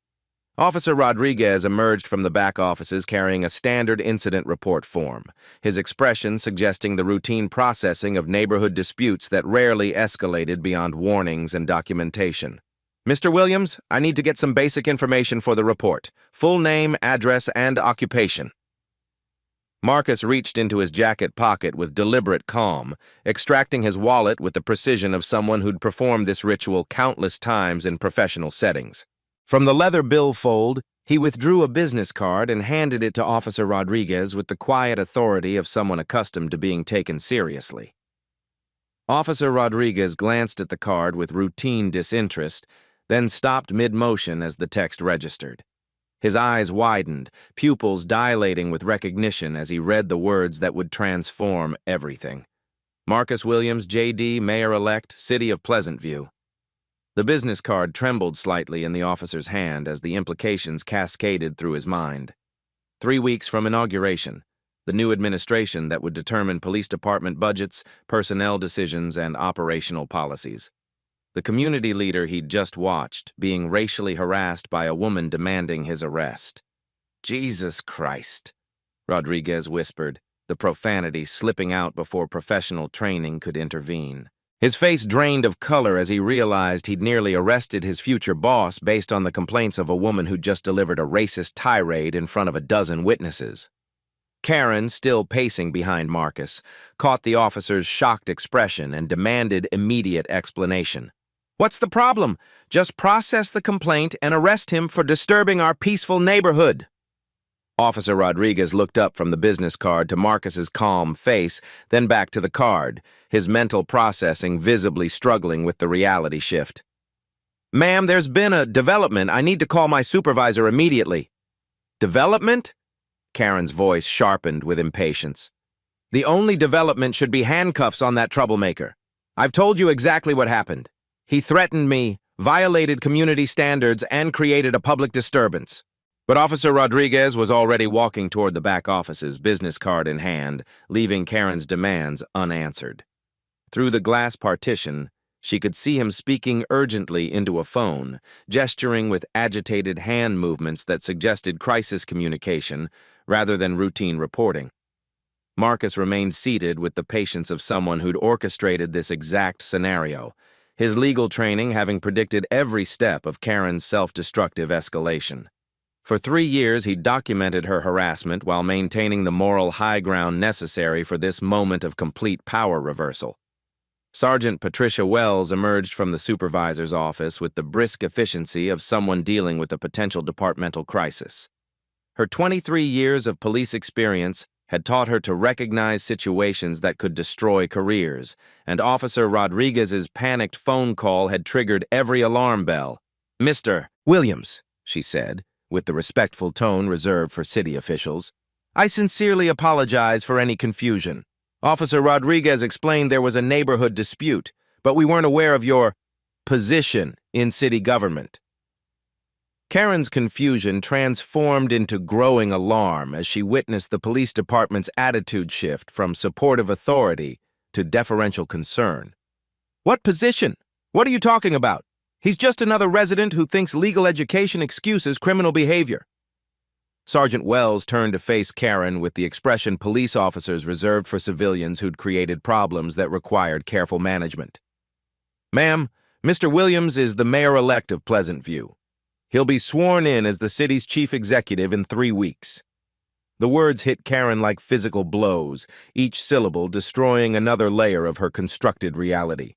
Officer Rodriguez emerged from the back offices carrying a standard incident report form, his expression suggesting the routine processing of neighborhood disputes that rarely escalated beyond warnings and documentation. "Mr. Williams, I need to get some basic information for the report. Full name, address, and occupation." Marcus reached into his jacket pocket with deliberate calm, extracting his wallet with the precision of someone who'd performed this ritual countless times in professional settings. From the leather billfold, he withdrew a business card and handed it to Officer Rodriguez with the quiet authority of someone accustomed to being taken seriously. Officer Rodriguez glanced at the card with routine disinterest, then stopped mid-motion as the text registered. His eyes widened, pupils dilating with recognition as he read the words that would transform everything. Marcus Williams, J.D., Mayor-elect, City of Pleasant View. The business card trembled slightly in the officer's hand as the implications cascaded through his mind. 3 weeks from inauguration, the new administration that would determine police department budgets, personnel decisions, and operational policies. The community leader he'd just watched being racially harassed by a woman demanding his arrest. "Jesus Christ," Rodriguez whispered, the profanity slipping out before professional training could intervene. His face drained of color as he realized he'd nearly arrested his future boss based on the complaints of a woman who'd just delivered a racist tirade in front of a dozen witnesses. Karen, still pacing behind Marcus, caught the officer's shocked expression and demanded immediate explanation. "What's the problem? Just process the complaint and arrest him for disturbing our peaceful neighborhood." Officer Rodriguez looked up from the business card to Marcus's calm face, then back to the card, his mental processing visibly struggling with the reality shift. "Ma'am, there's been a development. I need to call my supervisor immediately." "Development?" Karen's voice sharpened with impatience. "The only development should be handcuffs on that troublemaker. I've told you exactly what happened. He threatened me violated community standards, and created a public disturbance. But Officer Rodriguez was already walking toward the back office's business card in hand, leaving Karen's demands unanswered. Through the glass partition, she could see him speaking urgently into a phone, gesturing with agitated hand movements that suggested crisis communication rather than routine reporting. Marcus remained seated with the patience of someone who'd orchestrated this exact scenario, his legal training having predicted every step of Karen's self-destructive escalation. For 3 years, he documented her harassment while maintaining the moral high ground necessary for this moment of complete power reversal. Sergeant Patricia Wells emerged from the supervisor's office with the brisk efficiency of someone dealing with a potential departmental crisis. Her 23 years of police experience had taught her to recognize situations that could destroy careers, and Officer Rodriguez's panicked phone call had triggered every alarm bell. "Mr. Williams," she said, with the respectful tone reserved for city officials, "I sincerely apologize for any confusion. Officer Rodriguez explained there was a neighborhood dispute, but we weren't aware of your position in city government." Karen's confusion transformed into growing alarm as she witnessed the police department's attitude shift from supportive authority to deferential concern. "What position? What are you talking about? He's just another resident who thinks legal education excuses criminal behavior." Sergeant Wells turned to face Karen with the expression police officers reserved for civilians who'd created problems that required careful management. "Ma'am, Mr. Williams is the mayor-elect of Pleasant View. He'll be sworn in as the city's chief executive in 3 weeks." The words hit Karen like physical blows, each syllable destroying another layer of her constructed reality.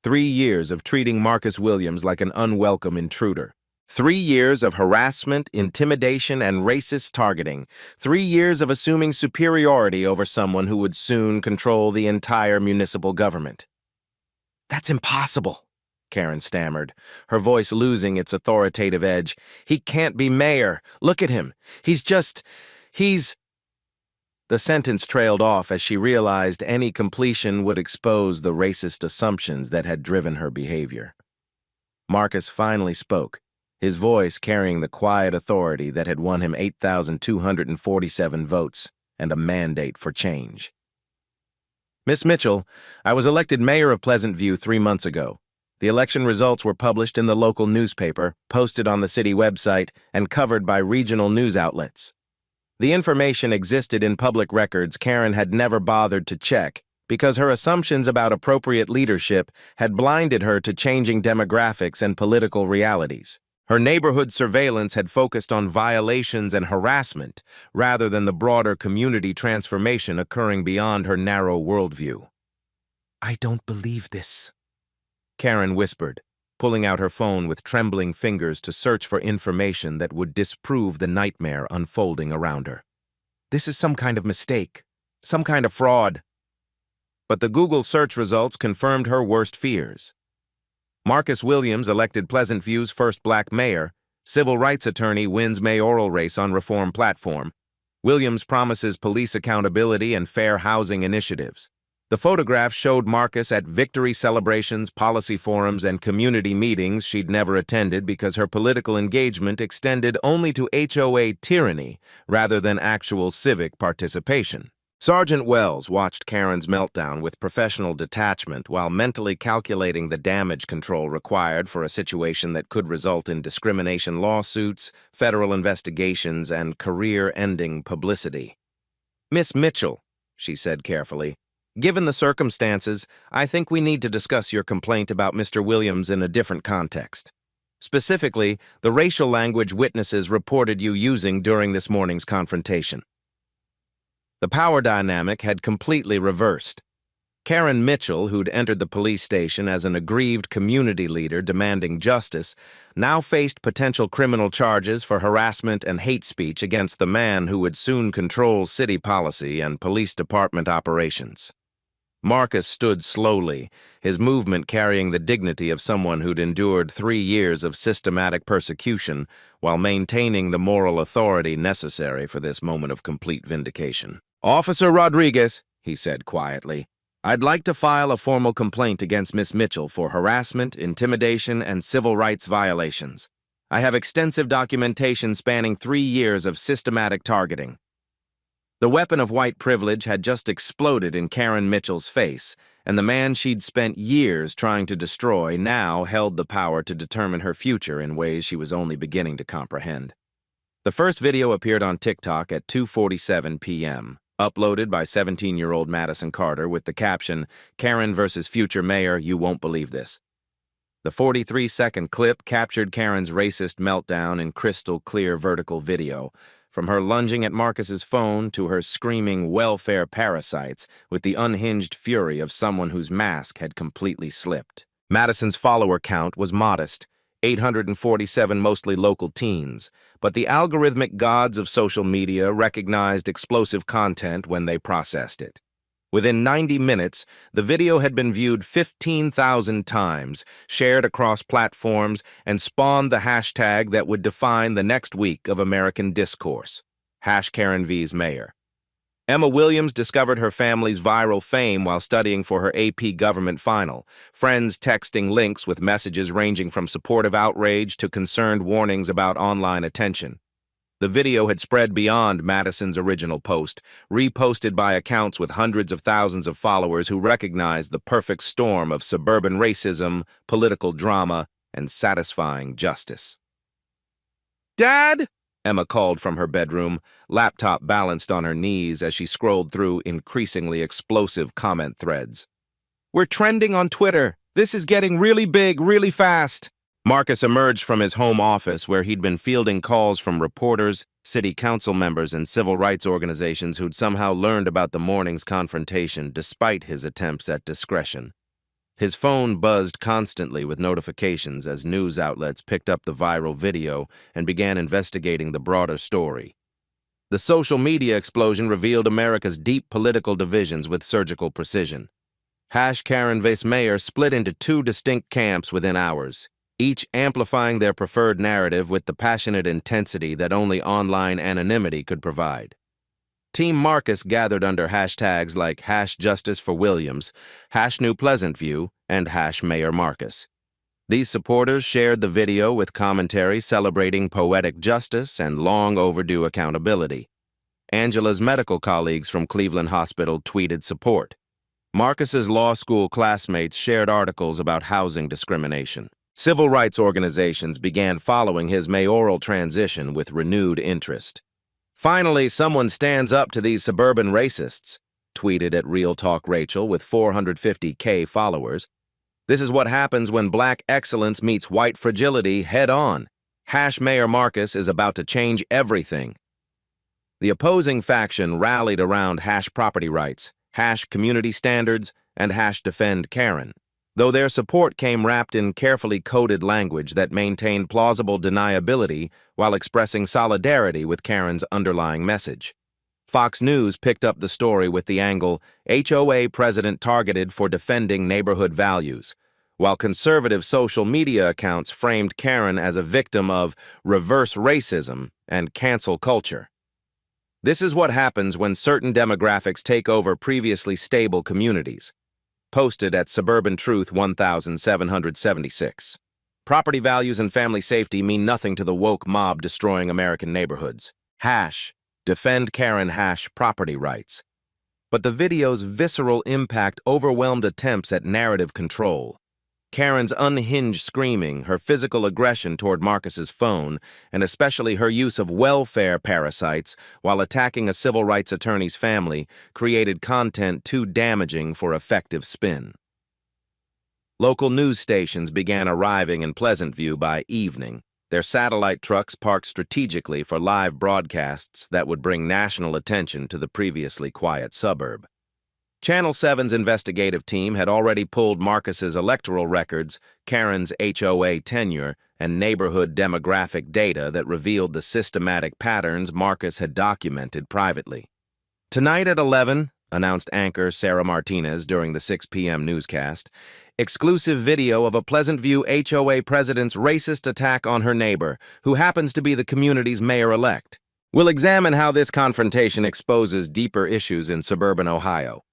3 years of treating Marcus Williams like an unwelcome intruder. 3 years of harassment, intimidation, and racist targeting. 3 years of assuming superiority over someone who would soon control the entire municipal government. "That's impossible," Karen stammered, her voice losing its authoritative edge. "He can't be mayor. Look at him. He's..." The sentence trailed off as she realized any completion would expose the racist assumptions that had driven her behavior. Marcus finally spoke, his voice carrying the quiet authority that had won him 8,247 votes and a mandate for change. "Miss Mitchell, I was elected mayor of Pleasant View 3 months ago. The election results were published in the local newspaper, posted on the city website, and covered by regional news outlets. The information existed in public records Karen had never bothered to check because her assumptions about appropriate leadership had blinded her to changing demographics and political realities. Her neighborhood surveillance had focused on violations and harassment rather than the broader community transformation occurring beyond her narrow worldview. "I don't believe this," Karen whispered, pulling out her phone with trembling fingers to search for information that would disprove the nightmare unfolding around her. "This is some kind of mistake, some kind of fraud." But the Google search results confirmed her worst fears. Marcus Williams elected Pleasant View's first black mayor. Civil rights attorney wins mayoral race on reform platform. Williams promises police accountability and fair housing initiatives. The photograph showed Marcus at victory celebrations, policy forums, and community meetings she'd never attended because her political engagement extended only to HOA tyranny rather than actual civic participation. Sergeant Wells watched Karen's meltdown with professional detachment while mentally calculating the damage control required for a situation that could result in discrimination lawsuits, federal investigations, and career-ending publicity. "Miss Mitchell," she said carefully, "given the circumstances, I think we need to discuss your complaint about Mr. Williams in a different context. Specifically, the racial language witnesses reported you using during this morning's confrontation." The power dynamic had completely reversed. Karen Mitchell, who'd entered the police station as an aggrieved community leader demanding justice, now faced potential criminal charges for harassment and hate speech against the man who would soon control city policy and police department operations. Marcus stood slowly, his movement carrying the dignity of someone who'd endured 3 years of systematic persecution while maintaining the moral authority necessary for this moment of complete vindication. "Officer Rodriguez," he said quietly, I'd like to file a formal complaint against Miss Mitchell for harassment, intimidation, and civil rights violations. I have extensive documentation spanning 3 years of systematic targeting. The weapon of white privilege had just exploded in Karen Mitchell's face, and the man she'd spent years trying to destroy now held the power to determine her future in ways she was only beginning to comprehend. The first video appeared on TikTok at 2:47 p.m., uploaded by 17-year-old Madison Carter with the caption, "Karen versus future mayor, you won't believe this." The 43-second clip captured Karen's racist meltdown in crystal-clear vertical video, from her lunging at Marcus's phone to her screaming welfare parasites with the unhinged fury of someone whose mask had completely slipped. Madison's follower count was modest, 847 mostly local teens, but the algorithmic gods of social media recognized explosive content when they processed it. Within 90 minutes, the video had been viewed 15,000 times, shared across platforms, and spawned the hashtag that would define the next week of American discourse, #KarenVsMayor. Emma Williams discovered her family's viral fame while studying for her AP government final, friends texting links with messages ranging from supportive outrage to concerned warnings about online attention. The video had spread beyond Madison's original post, reposted by accounts with hundreds of thousands of followers who recognized the perfect storm of suburban racism, political drama, and satisfying justice. "Dad!" Emma called from her bedroom, laptop balanced on her knees as she scrolled through increasingly explosive comment threads. "We're trending on Twitter. This is getting really big, really fast." Marcus emerged from his home office where he'd been fielding calls from reporters, city council members, and civil rights organizations who'd somehow learned about the morning's confrontation despite his attempts at discretion. His phone buzzed constantly with notifications as news outlets picked up the viral video and began investigating the broader story. The social media explosion revealed America's deep political divisions with surgical precision. #KarenVsMayor split into 2 distinct camps within hours, each amplifying their preferred narrative with the passionate intensity that only online anonymity could provide. Team Marcus gathered under hashtags like #JusticeForWilliams, #NewPleasantview, and #MayorMarcus. These supporters shared the video with commentary celebrating poetic justice and long overdue accountability. Angela's medical colleagues from Cleveland Hospital tweeted support. Marcus's law school classmates shared articles about housing discrimination. Civil rights organizations began following his mayoral transition with renewed interest. "Finally, someone stands up to these suburban racists," tweeted at Real Talk Rachel with 450K followers. "This is what happens when black excellence meets white fragility head-on. #MayorMarcus is about to change everything." The opposing faction rallied around #property rights, #community standards, and #defend Karen, though their support came wrapped in carefully coded language that maintained plausible deniability while expressing solidarity with Karen's underlying message. Fox News picked up the story with the angle, "HOA president targeted for defending neighborhood values," while conservative social media accounts framed Karen as a victim of reverse racism and cancel culture. This is what happens when certain demographics take over previously stable communities. Posted at Suburban Truth 1776. Property values and family safety mean nothing to the woke mob destroying American neighborhoods. #defend Karen #property rights. But the video's visceral impact overwhelmed attempts at narrative control. Karen's unhinged screaming, her physical aggression toward Marcus's phone, and especially her use of welfare parasites while attacking a civil rights attorney's family created content too damaging for effective spin. Local news stations began arriving in Pleasant View by evening, their satellite trucks parked strategically for live broadcasts that would bring national attention to the previously quiet suburb. Channel 7's investigative team had already pulled Marcus's electoral records, Karen's HOA tenure, and neighborhood demographic data that revealed the systematic patterns Marcus had documented privately. "Tonight at 11, announced anchor Sarah Martinez during the 6 p.m. newscast, exclusive video of a Pleasant View HOA president's racist attack on her neighbor, who happens to be the community's mayor-elect. We'll examine how this confrontation exposes deeper issues in suburban Ohio."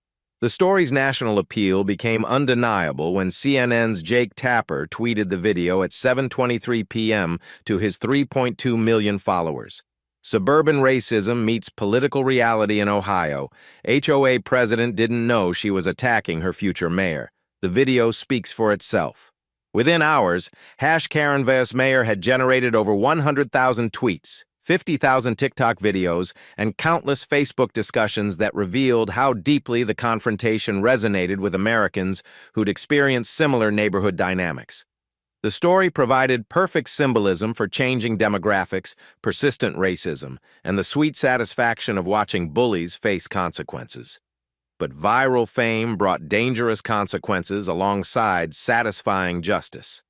The story's national appeal became undeniable when CNN's Jake Tapper tweeted the video at 7:23 p.m. to his 3.2 million followers. Suburban racism meets political reality in Ohio. HOA president didn't know she was attacking her future mayor. The video speaks for itself. Within hours, #KarenVS Mayor had generated over 100,000 tweets, 50,000 TikTok videos, and countless Facebook discussions that revealed how deeply the confrontation resonated with Americans who'd experienced similar neighborhood dynamics. The story provided perfect symbolism for changing demographics, persistent racism, and the sweet satisfaction of watching bullies face consequences. But viral fame brought dangerous consequences alongside satisfying justice.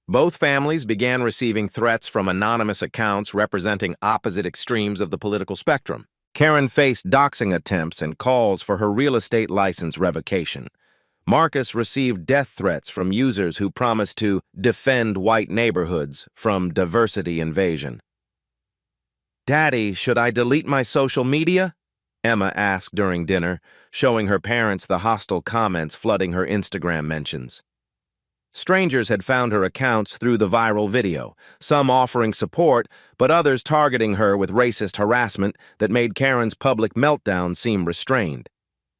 Both families began receiving threats from anonymous accounts representing opposite extremes of the political spectrum. Karen faced doxing attempts and calls for her real estate license revocation. Marcus received death threats from users who promised to defend white neighborhoods from diversity invasion. "Daddy, should I delete my social media?" Emma asked during dinner, showing her parents the hostile comments flooding her Instagram mentions. Strangers had found her accounts through the viral video, some offering support, but others targeting her with racist harassment that made Karen's public meltdown seem restrained.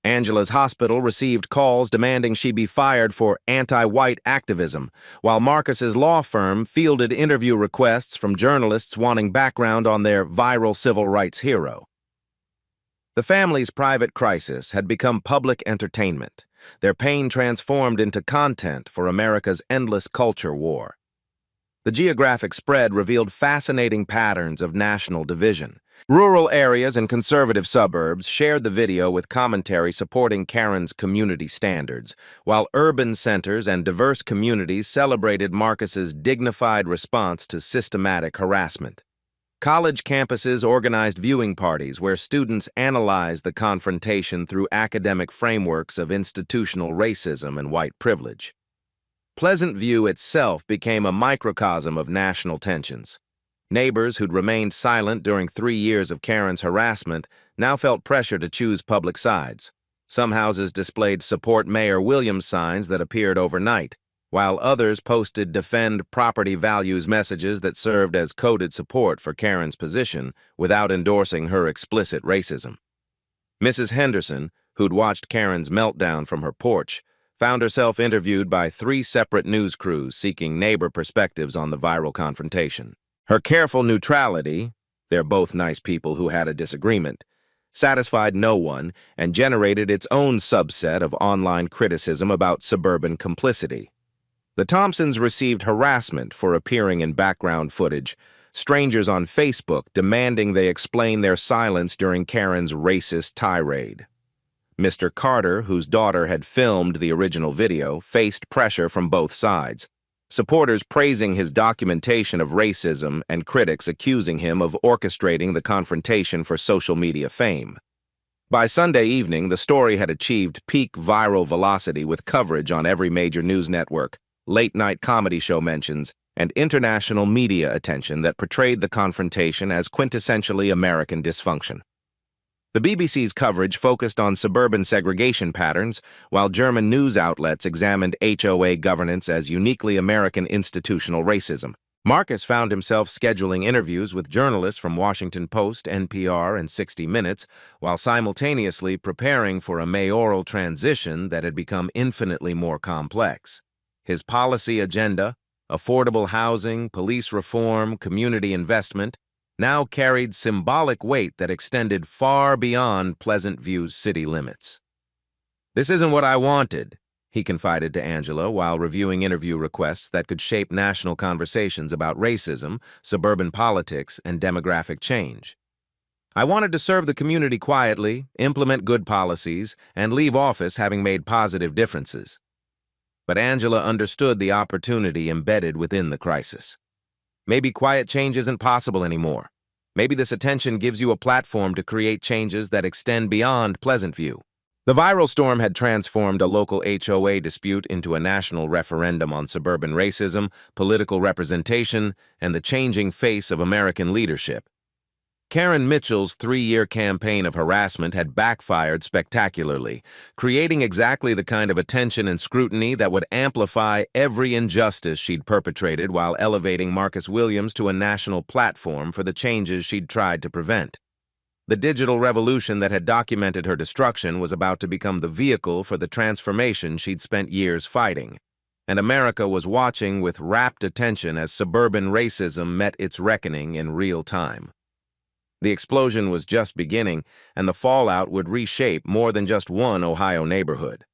Angela's hospital received calls demanding she be fired for anti-white activism, while Marcus's law firm fielded interview requests from journalists wanting background on their viral civil rights hero. The family's private crisis had become public entertainment, their pain transformed into content for America's endless culture war. The geographic spread revealed fascinating patterns of national division. Rural areas and conservative suburbs shared the video with commentary supporting Karen's community standards, while urban centers and diverse communities celebrated Marcus's dignified response to systematic harassment. College campuses organized viewing parties where students analyzed the confrontation through academic frameworks of institutional racism and white privilege. Pleasant View itself became a microcosm of national tensions. Neighbors who'd remained silent during 3 years of Karen's harassment now felt pressure to choose public sides. Some houses displayed support Mayor Williams signs that appeared overnight, while others posted defend property values messages that served as coded support for Karen's position without endorsing her explicit racism. Mrs. Henderson, who'd watched Karen's meltdown from her porch, found herself interviewed by 3 separate news crews seeking neighbor perspectives on the viral confrontation. Her careful neutrality, they're both nice people who had a disagreement, satisfied no one and generated its own subset of online criticism about suburban complicity. The Thompsons received harassment for appearing in background footage, strangers on Facebook demanding they explain their silence during Karen's racist tirade. Mr. Carter, whose daughter had filmed the original video, faced pressure from both sides, supporters praising his documentation of racism and critics accusing him of orchestrating the confrontation for social media fame. By Sunday evening, the story had achieved peak viral velocity with coverage on every major news network, late-night comedy show mentions, and international media attention that portrayed the confrontation as quintessentially American dysfunction. The BBC's coverage focused on suburban segregation patterns, while German news outlets examined HOA governance as uniquely American institutional racism. Marcus found himself scheduling interviews with journalists from Washington Post, NPR, and 60 Minutes, while simultaneously preparing for a mayoral transition that had become infinitely more complex. His policy agenda, affordable housing, police reform, community investment, now carried symbolic weight that extended far beyond Pleasant View's city limits. "This isn't what I wanted," he confided to Angela while reviewing interview requests that could shape national conversations about racism, suburban politics, and demographic change. "I wanted to serve the community quietly, implement good policies, and leave office having made positive differences." But Angela understood the opportunity embedded within the crisis. Maybe quiet change isn't possible anymore. Maybe this attention gives you a platform to create changes that extend beyond Pleasant View. The viral storm had transformed a local HOA dispute into a national referendum on suburban racism, political representation, and the changing face of American leadership. Karen Mitchell's 3-year campaign of harassment had backfired spectacularly, creating exactly the kind of attention and scrutiny that would amplify every injustice she'd perpetrated while elevating Marcus Williams to a national platform for the changes she'd tried to prevent. The digital revolution that had documented her destruction was about to become the vehicle for the transformation she'd spent years fighting, and America was watching with rapt attention as suburban racism met its reckoning in real time. The explosion was just beginning, and the fallout would reshape more than just one Ohio neighborhood.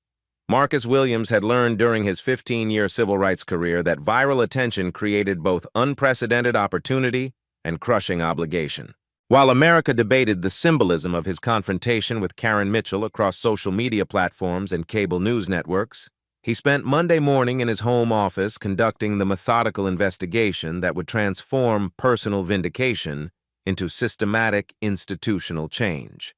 Marcus Williams had learned during his 15-year civil rights career that viral attention created both unprecedented opportunity and crushing obligation. While America debated the symbolism of his confrontation with Karen Mitchell across social media platforms and cable news networks, he spent Monday morning in his home office conducting the methodical investigation that would transform personal vindication into systematic institutional change.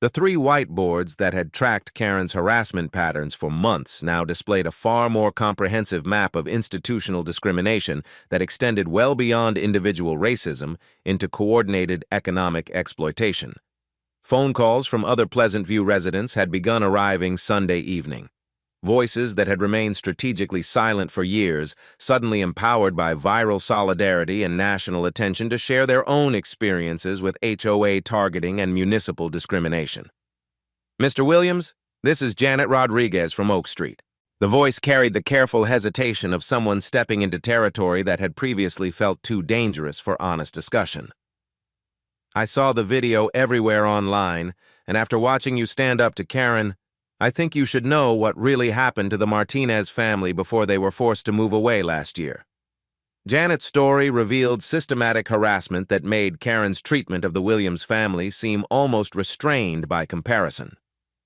The 3 whiteboards that had tracked Karen's harassment patterns for months now displayed a far more comprehensive map of institutional discrimination that extended well beyond individual racism into coordinated economic exploitation. Phone calls from other Pleasant View residents had begun arriving Sunday evening. Voices that had remained strategically silent for years, suddenly empowered by viral solidarity and national attention to share their own experiences with HOA targeting and municipal discrimination. "Mr. Williams, this is Janet Rodriguez from Oak Street." The voice carried the careful hesitation of someone stepping into territory that had previously felt too dangerous for honest discussion. "I saw the video everywhere online, and after watching you stand up to Karen, I think you should know what really happened to the Martinez family before they were forced to move away last year." Janet's story revealed systematic harassment that made Karen's treatment of the Williams family seem almost restrained by comparison.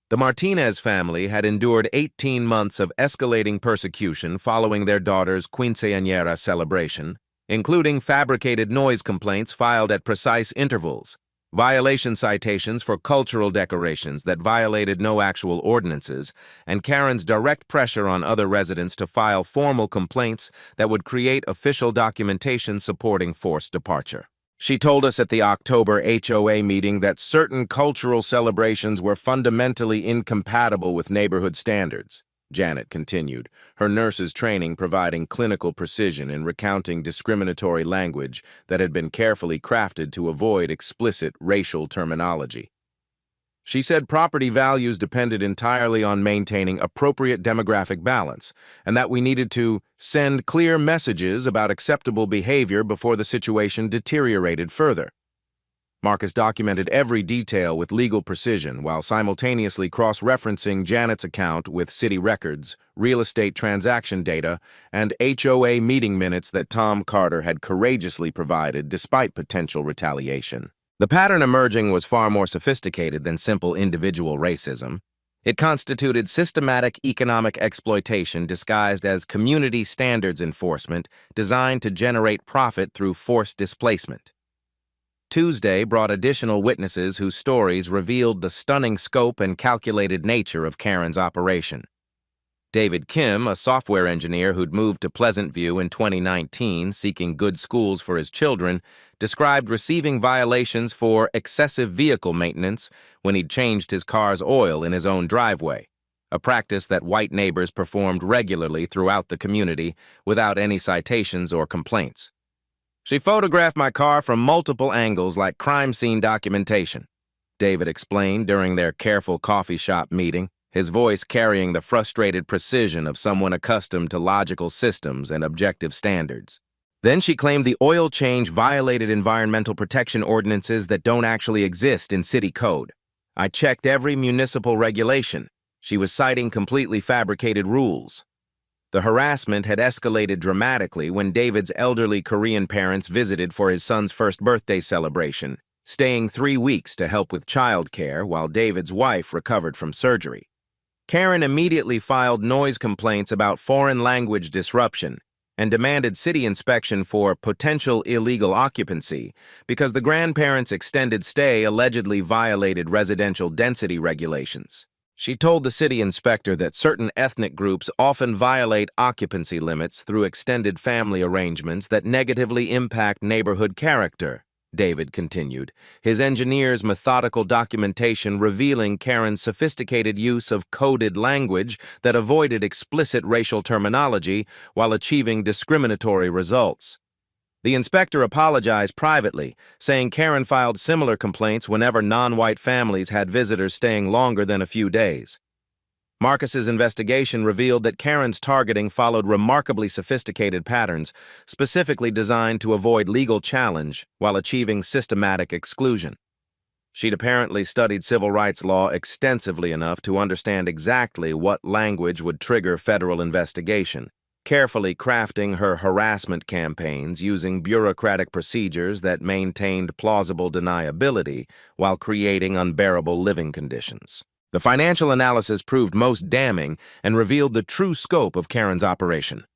The Martinez family had endured 18 months of escalating persecution following their daughter's quinceañera celebration, including fabricated noise complaints filed at precise intervals, violation citations for cultural decorations that violated no actual ordinances, and Karen's direct pressure on other residents to file formal complaints that would create official documentation supporting forced departure. She told us at the October HOA meeting that certain cultural celebrations were fundamentally incompatible with neighborhood standards. Janet continued, her nurse's training providing clinical precision in recounting discriminatory language that had been carefully crafted to avoid explicit racial terminology. She said property values depended entirely on maintaining appropriate demographic balance, and that we needed to send clear messages about acceptable behavior before the situation deteriorated further. Marcus documented every detail with legal precision while simultaneously cross-referencing Janet's account with city records, real estate transaction data, and HOA meeting minutes that Tom Carter had courageously provided despite potential retaliation. The pattern emerging was far more sophisticated than simple individual racism. It constituted systematic economic exploitation disguised as community standards enforcement designed to generate profit through forced displacement. Tuesday brought additional witnesses whose stories revealed the stunning scope and calculated nature of Karen's operation. David Kim, a software engineer who'd moved to Pleasant View in 2019 seeking good schools for his children, described receiving violations for excessive vehicle maintenance when he'd changed his car's oil in his own driveway, a practice that white neighbors performed regularly throughout the community without any citations or complaints. "She photographed my car from multiple angles like crime scene documentation," David explained during their careful coffee shop meeting, his voice carrying the frustrated precision of someone accustomed to logical systems and objective standards. "Then she claimed the oil change violated environmental protection ordinances that don't actually exist in city code. I checked every municipal regulation. She was citing completely fabricated rules." The harassment had escalated dramatically when David's elderly Korean parents visited for his son's first birthday celebration, staying 3 weeks to help with childcare while David's wife recovered from surgery. Karen immediately filed noise complaints about foreign language disruption and demanded city inspection for potential illegal occupancy because the grandparents' extended stay allegedly violated residential density regulations. She told the city inspector that certain ethnic groups often violate occupancy limits through extended family arrangements that negatively impact neighborhood character, David continued, his engineer's methodical documentation revealing Karen's sophisticated use of coded language that avoided explicit racial terminology while achieving discriminatory results. The inspector apologized privately, saying Karen filed similar complaints whenever non-white families had visitors staying longer than a few days. Marcus's investigation revealed that Karen's targeting followed remarkably sophisticated patterns, specifically designed to avoid legal challenge while achieving systematic exclusion. She'd apparently studied civil rights law extensively enough to understand exactly what language would trigger federal investigation, carefully crafting her harassment campaigns using bureaucratic procedures that maintained plausible deniability while creating unbearable living conditions. The financial analysis proved most damning and revealed the true scope of Karen's operation.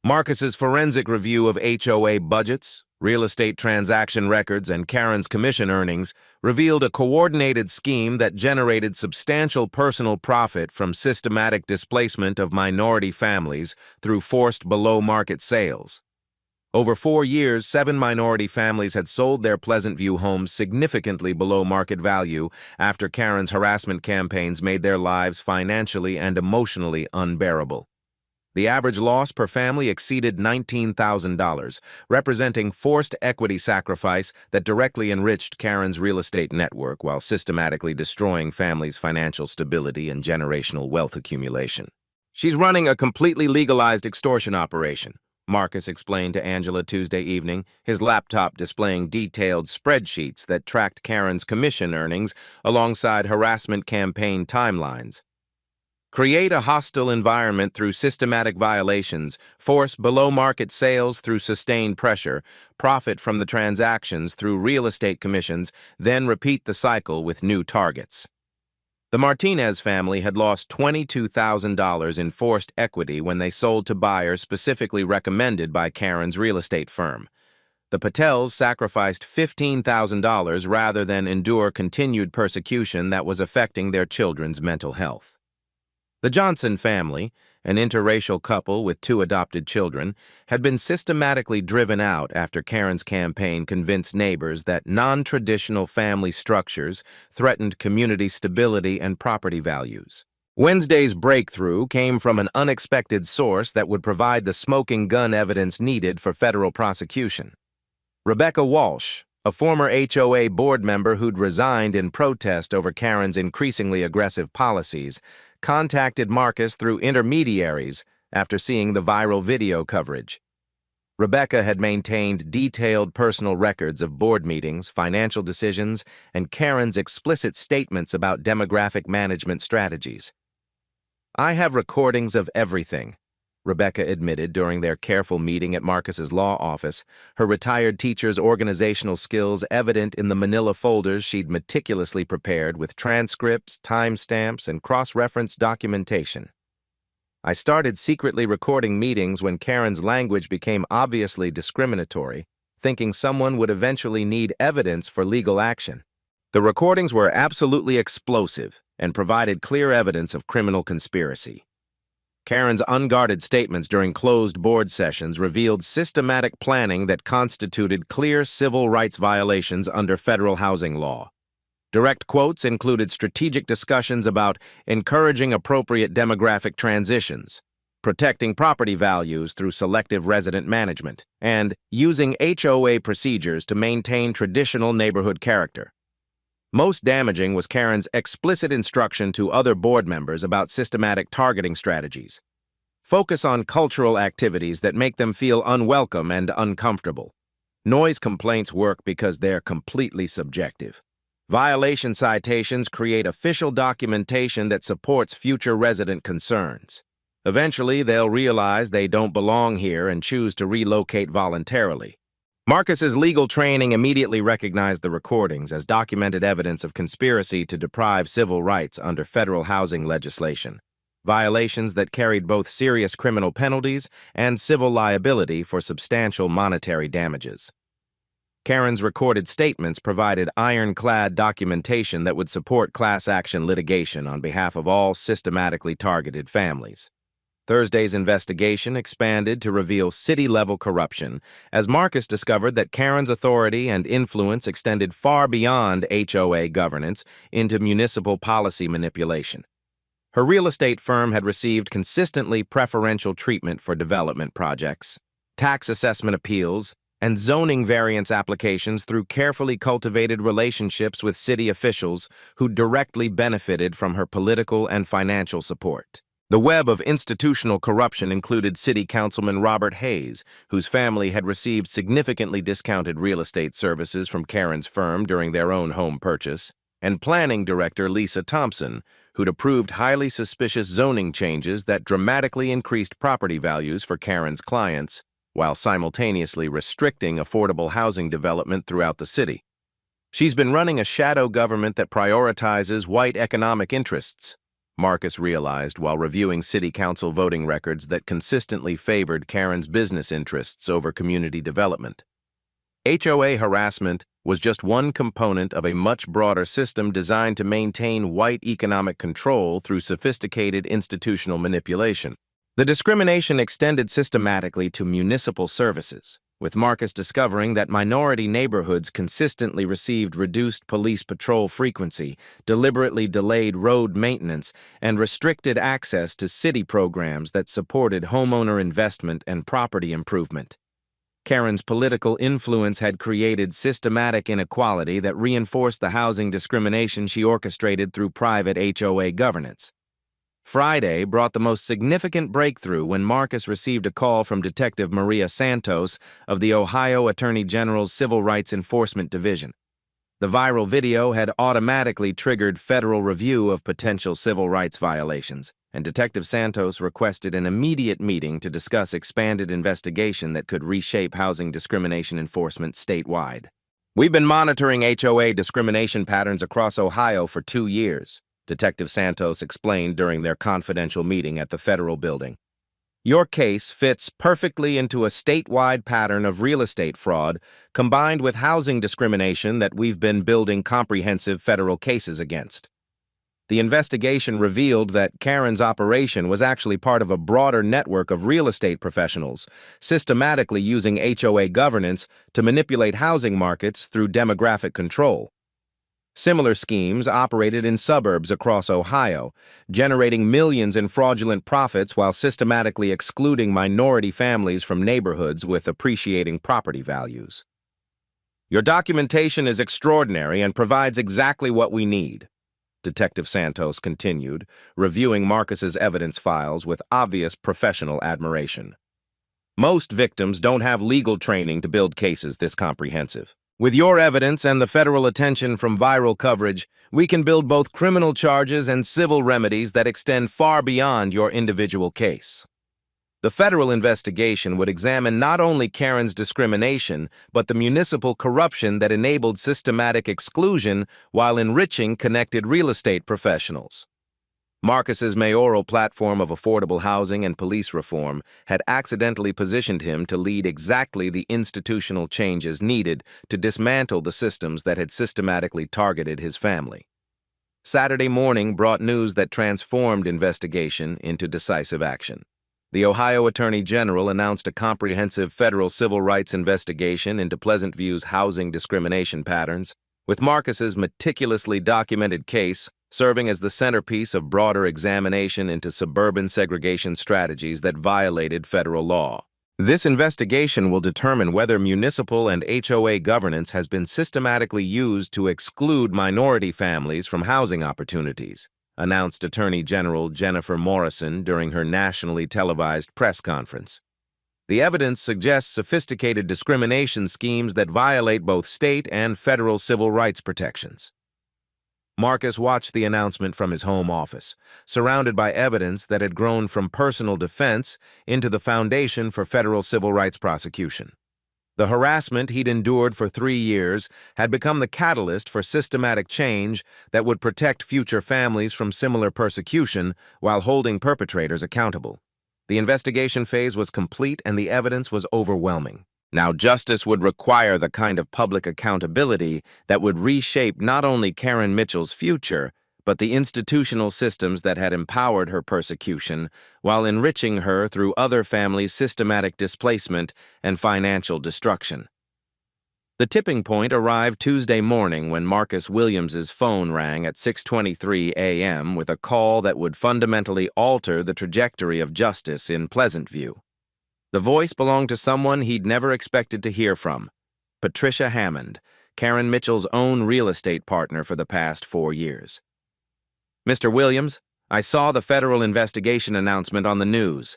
Marcus's forensic review of HOA budgets, real estate transaction records, and Karen's commission earnings revealed a coordinated scheme that generated substantial personal profit from systematic displacement of minority families through forced below-market sales. Over 4 years, 7 minority families had sold their Pleasant View homes significantly below market value after Karen's harassment campaigns made their lives financially and emotionally unbearable. The average loss per family exceeded $19,000, representing forced equity sacrifice that directly enriched Karen's real estate network while systematically destroying families' financial stability and generational wealth accumulation. She's running a completely legalized extortion operation, Marcus explained to Angela Tuesday evening, his laptop displaying detailed spreadsheets that tracked Karen's commission earnings alongside harassment campaign timelines. Create a hostile environment through systematic violations, force below-market sales through sustained pressure, profit from the transactions through real estate commissions, then repeat the cycle with new targets. The Martinez family had lost $22,000 in forced equity when they sold to buyers specifically recommended by Karen's real estate firm. The Patels sacrificed $15,000 rather than endure continued persecution that was affecting their children's mental health. The Johnson family, an interracial couple with 2 adopted children, had been systematically driven out after Karen's campaign convinced neighbors that non-traditional family structures threatened community stability and property values. Wednesday's breakthrough came from an unexpected source that would provide the smoking gun evidence needed for federal prosecution. Rebecca Walsh, a former HOA board member who'd resigned in protest over Karen's increasingly aggressive policies, contacted Marcus through intermediaries after seeing the viral video coverage. Rebecca had maintained detailed personal records of board meetings, financial decisions, and Karen's explicit statements about demographic management strategies. "I have recordings of everything," Rebecca admitted during their careful meeting at Marcus's law office, her retired teacher's organizational skills evident in the manila folders she'd meticulously prepared with transcripts, timestamps, and cross-reference documentation. "I started secretly recording meetings when Karen's language became obviously discriminatory, thinking someone would eventually need evidence for legal action. The recordings were absolutely explosive and provided clear evidence of criminal conspiracy." Karen's unguarded statements during closed board sessions revealed systematic planning that constituted clear civil rights violations under federal housing law. Direct quotes included strategic discussions about encouraging appropriate demographic transitions, protecting property values through selective resident management, and using HOA procedures to maintain traditional neighborhood character. Most damaging was Karen's explicit instruction to other board members about systematic targeting strategies. Focus on cultural activities that make them feel unwelcome and uncomfortable. Noise complaints work because they're completely subjective. Violation citations create official documentation that supports future resident concerns. Eventually, they'll realize they don't belong here and choose to relocate voluntarily. Marcus's legal training immediately recognized the recordings as documented evidence of conspiracy to deprive civil rights under federal housing legislation, violations that carried both serious criminal penalties and civil liability for substantial monetary damages. Karen's recorded statements provided ironclad documentation that would support class action litigation on behalf of all systematically targeted families. Thursday's investigation expanded to reveal city-level corruption, as Marcus discovered that Karen's authority and influence extended far beyond HOA governance into municipal policy manipulation. Her real estate firm had received consistently preferential treatment for development projects, tax assessment appeals, and zoning variance applications through carefully cultivated relationships with city officials who directly benefited from her political and financial support. The web of institutional corruption included City Councilman Robert Hayes, whose family had received significantly discounted real estate services from Karen's firm during their own home purchase, and Planning Director Lisa Thompson, who'd approved highly suspicious zoning changes that dramatically increased property values for Karen's clients, while simultaneously restricting affordable housing development throughout the city. She's been running a shadow government that prioritizes white economic interests, Marcus realized while reviewing city council voting records that consistently favored Karen's business interests over community development. HOA harassment was just one component of a much broader system designed to maintain white economic control through sophisticated institutional manipulation. The discrimination extended systematically to municipal services, with Marcus discovering that minority neighborhoods consistently received reduced police patrol frequency, deliberately delayed road maintenance, and restricted access to city programs that supported homeowner investment and property improvement. Karen's political influence had created systematic inequality that reinforced the housing discrimination she orchestrated through private HOA governance. Friday brought the most significant breakthrough when Marcus received a call from Detective Maria Santos of the Ohio Attorney General's Civil Rights Enforcement Division. The viral video had automatically triggered federal review of potential civil rights violations, and Detective Santos requested an immediate meeting to discuss expanded investigation that could reshape housing discrimination enforcement statewide. "We've been monitoring HOA discrimination patterns across Ohio for 2 years," Detective Santos explained during their confidential meeting at the federal building. "Your case fits perfectly into a statewide pattern of real estate fraud combined with housing discrimination that we've been building comprehensive federal cases against." The investigation revealed that Karen's operation was actually part of a broader network of real estate professionals, systematically using HOA governance to manipulate housing markets through demographic control. Similar schemes operated in suburbs across Ohio, generating millions in fraudulent profits while systematically excluding minority families from neighborhoods with appreciating property values. "Your documentation is extraordinary and provides exactly what we need," Detective Santos continued, reviewing Marcus's evidence files with obvious professional admiration. "Most victims don't have legal training to build cases this comprehensive. With your evidence and the federal attention from viral coverage, we can build both criminal charges and civil remedies that extend far beyond your individual case." The federal investigation would examine not only Karen's discrimination, but the municipal corruption that enabled systematic exclusion while enriching connected real estate professionals. Marcus's mayoral platform of affordable housing and police reform had accidentally positioned him to lead exactly the institutional changes needed to dismantle the systems that had systematically targeted his family. Saturday morning brought news that transformed investigation into decisive action. The Ohio Attorney General announced a comprehensive federal civil rights investigation into Pleasant View's housing discrimination patterns, with Marcus's meticulously documented case serving as the centerpiece of broader examination into suburban segregation strategies that violated federal law. This investigation will determine whether municipal and HOA governance has been systematically used to exclude minority families from housing opportunities, announced Attorney General Jennifer Morrison during her nationally televised press conference. The evidence suggests sophisticated discrimination schemes that violate both state and federal civil rights protections. Marcus watched the announcement from his home office, surrounded by evidence that had grown from personal defense into the foundation for federal civil rights prosecution. The harassment he'd endured for 3 years had become the catalyst for systematic change that would protect future families from similar persecution while holding perpetrators accountable. The investigation phase was complete and the evidence was overwhelming. Now, justice would require the kind of public accountability that would reshape not only Karen Mitchell's future, but the institutional systems that had empowered her persecution while enriching her through other families' systematic displacement and financial destruction. The tipping point arrived Tuesday morning when Marcus Williams's phone rang at 6:23 a.m. with a call that would fundamentally alter the trajectory of justice in Pleasant View. The voice belonged to someone he'd never expected to hear from, Patricia Hammond, Karen Mitchell's own real estate partner for the past 4 years. "Mr. Williams, I saw the federal investigation announcement on the news."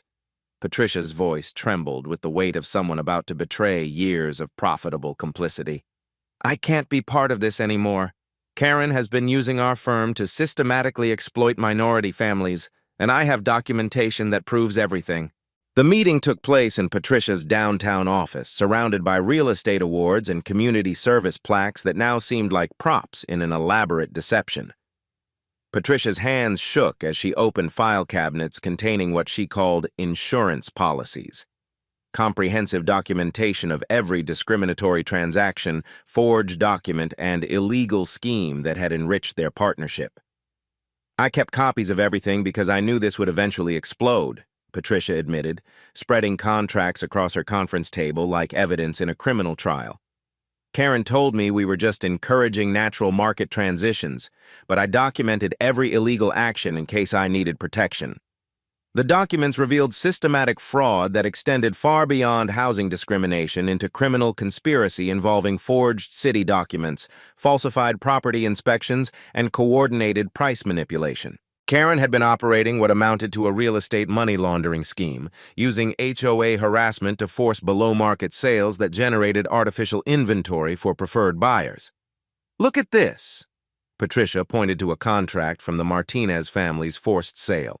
Patricia's voice trembled with the weight of someone about to betray years of profitable complicity. "I can't be part of this anymore. Karen has been using our firm to systematically exploit minority families, and I have documentation that proves everything." The meeting took place in Patricia's downtown office, surrounded by real estate awards and community service plaques that now seemed like props in an elaborate deception. Patricia's hands shook as she opened file cabinets containing what she called insurance policies. Comprehensive documentation of every discriminatory transaction, forged document, and illegal scheme that had enriched their partnership. "I kept copies of everything because I knew this would eventually explode," Patricia admitted, spreading contracts across her conference table like evidence in a criminal trial. "Karen told me we were just encouraging natural market transitions, but I documented every illegal action in case I needed protection." The documents revealed systematic fraud that extended far beyond housing discrimination into criminal conspiracy involving forged city documents, falsified property inspections, and coordinated price manipulation. Karen had been operating what amounted to a real estate money laundering scheme, using HOA harassment to force below-market sales that generated artificial inventory for preferred buyers. "Look at this." Patricia pointed to a contract from the Martinez family's forced sale.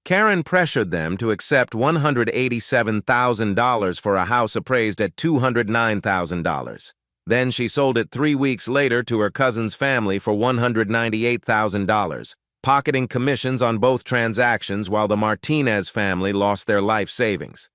Karen pressured them to accept $187,000 for a house appraised at $209,000. Then she sold it 3 weeks later to her cousin's family for $198,000. Pocketing commissions on both transactions while the Martinez family lost their life savings.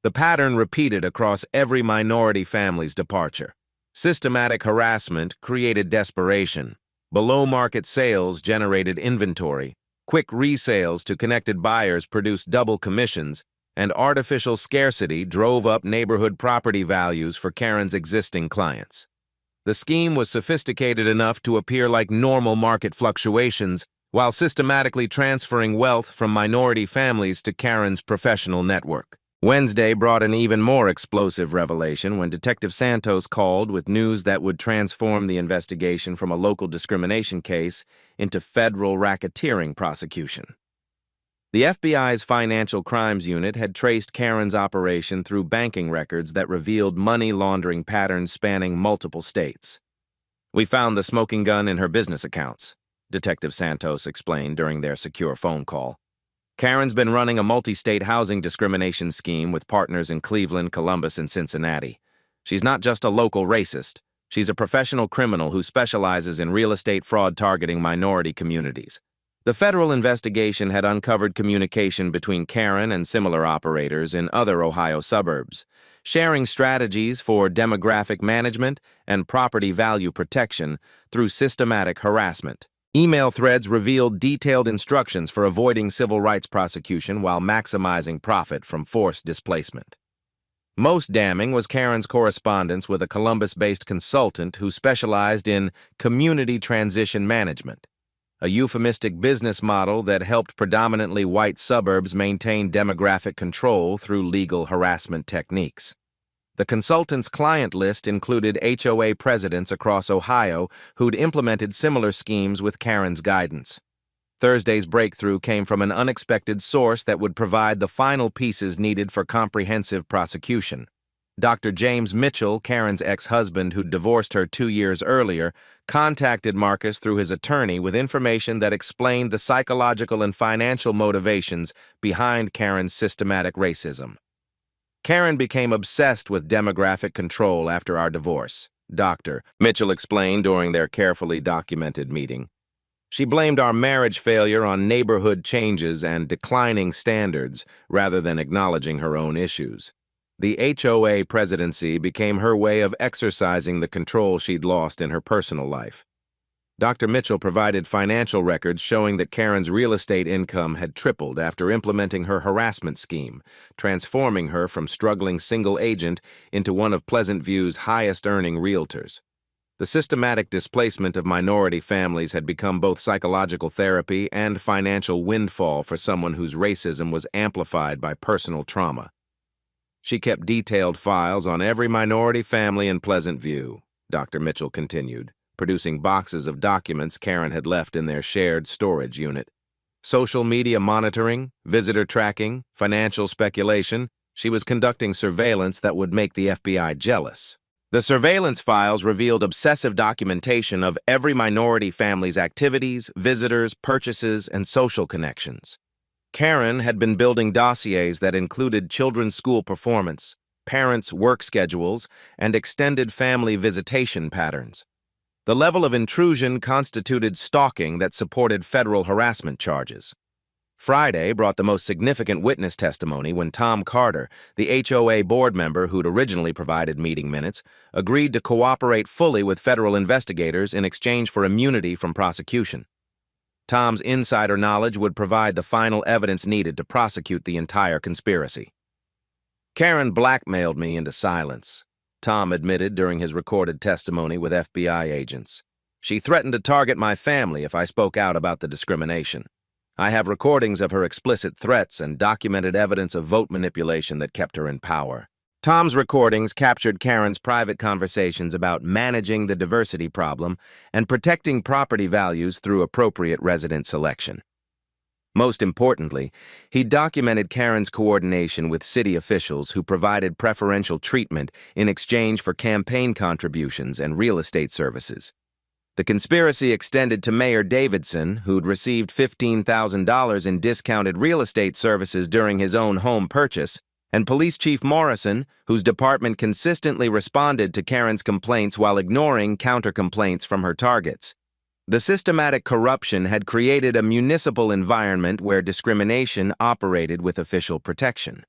The pattern repeated across every minority family's departure. Systematic harassment created desperation. Below-market sales generated inventory. Quick resales to connected buyers produced double commissions, and artificial scarcity drove up neighborhood property values for Karen's existing clients. The scheme was sophisticated enough to appear like normal market fluctuations, while systematically transferring wealth from minority families to Karen's professional network. Wednesday brought an even more explosive revelation when Detective Santos called with news that would transform the investigation from a local discrimination case into federal racketeering prosecution. The FBI's Financial Crimes Unit had traced Karen's operation through banking records that revealed money laundering patterns spanning multiple states. "We found the smoking gun in her business accounts," Detective Santos explained during their secure phone call. "Karen's been running a multi-state housing discrimination scheme with partners in Cleveland, Columbus, and Cincinnati. She's not just a local racist. She's a professional criminal who specializes in real estate fraud targeting minority communities." The federal investigation had uncovered communication between Karen and similar operators in other Ohio suburbs, sharing strategies for demographic management and property value protection through systematic harassment. Email threads revealed detailed instructions for avoiding civil rights prosecution while maximizing profit from forced displacement. Most damning was Karen's correspondence with a Columbus-based consultant who specialized in community transition management, a euphemistic business model that helped predominantly white suburbs maintain demographic control through legal harassment techniques. The consultant's client list included HOA presidents across Ohio who'd implemented similar schemes with Karen's guidance. Thursday's breakthrough came from an unexpected source that would provide the final pieces needed for comprehensive prosecution. Dr. James Mitchell, Karen's ex-husband who'd divorced her 2 years earlier, contacted Marcus through his attorney with information that explained the psychological and financial motivations behind Karen's systematic racism. "Karen became obsessed with demographic control after our divorce," Dr. Mitchell explained during their carefully documented meeting. "She blamed our marriage failure on neighborhood changes and declining standards rather than acknowledging her own issues. The HOA presidency became her way of exercising the control she'd lost in her personal life." Dr. Mitchell provided financial records showing that Karen's real estate income had tripled after implementing her harassment scheme, transforming her from struggling single agent into one of Pleasant View's highest-earning realtors. The systematic displacement of minority families had become both psychological therapy and financial windfall for someone whose racism was amplified by personal trauma. She kept detailed files on every minority family in Pleasant View, Dr. Mitchell continued, producing boxes of documents Karen had left in their shared storage unit. Social media monitoring, visitor tracking, financial speculation, she was conducting surveillance that would make the FBI jealous. The surveillance files revealed obsessive documentation of every minority family's activities, visitors, purchases, and social connections. Karen had been building dossiers that included children's school performance, parents' work schedules, and extended family visitation patterns. The level of intrusion constituted stalking that supported federal harassment charges. Friday brought the most significant witness testimony when Tom Carter, the HOA board member who'd originally provided meeting minutes, agreed to cooperate fully with federal investigators in exchange for immunity from prosecution. Tom's insider knowledge would provide the final evidence needed to prosecute the entire conspiracy. Karen blackmailed me into silence, Tom admitted during his recorded testimony with FBI agents. She threatened to target my family if I spoke out about the discrimination. I have recordings of her explicit threats and documented evidence of vote manipulation that kept her in power. Tom's recordings captured Karen's private conversations about managing the diversity problem and protecting property values through appropriate resident selection. Most importantly, he documented Karen's coordination with city officials who provided preferential treatment in exchange for campaign contributions and real estate services. The conspiracy extended to Mayor Davidson, who'd received $15,000 in discounted real estate services during his own home purchase, and Police Chief Morrison, whose department consistently responded to Karen's complaints while ignoring counter-complaints from her targets. The systematic corruption had created a municipal environment where discrimination operated with official protection.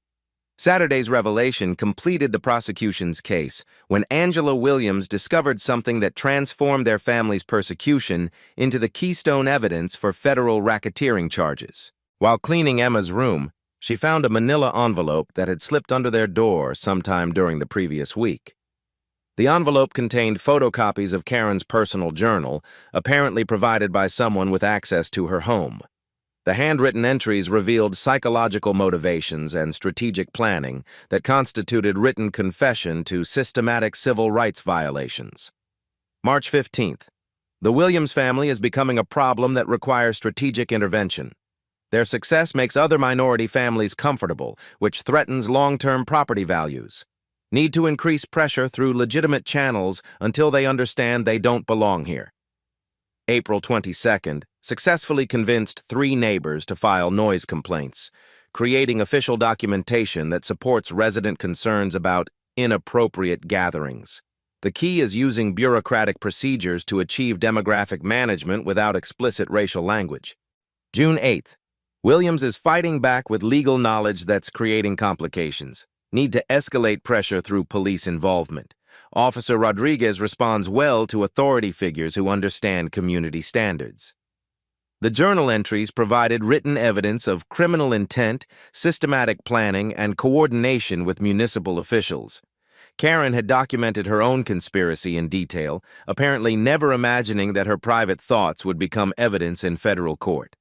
Saturday's revelation completed the prosecution's case when Angela Williams discovered something that transformed their family's persecution into the keystone evidence for federal racketeering charges. While cleaning Emma's room, she found a manila envelope that had slipped under their door sometime during the previous week. The envelope contained photocopies of Karen's personal journal, apparently provided by someone with access to her home. The handwritten entries revealed psychological motivations and strategic planning that constituted written confession to systematic civil rights violations. March 15th. The Williams family is becoming a problem that requires strategic intervention. Their success makes other minority families comfortable, which threatens long-term property values. Need to increase pressure through legitimate channels until they understand they don't belong here. April 22nd, successfully convinced 3 neighbors to file noise complaints, creating official documentation that supports resident concerns about inappropriate gatherings. The key is using bureaucratic procedures to achieve demographic management without explicit racial language. June 8th, Williams is fighting back with legal knowledge that's creating complications. Need to escalate pressure through police involvement. Officer Rodriguez responds well to authority figures who understand community standards. The journal entries provided written evidence of criminal intent, systematic planning, and coordination with municipal officials. Karen had documented her own conspiracy in detail, apparently never imagining that her private thoughts would become evidence in federal court.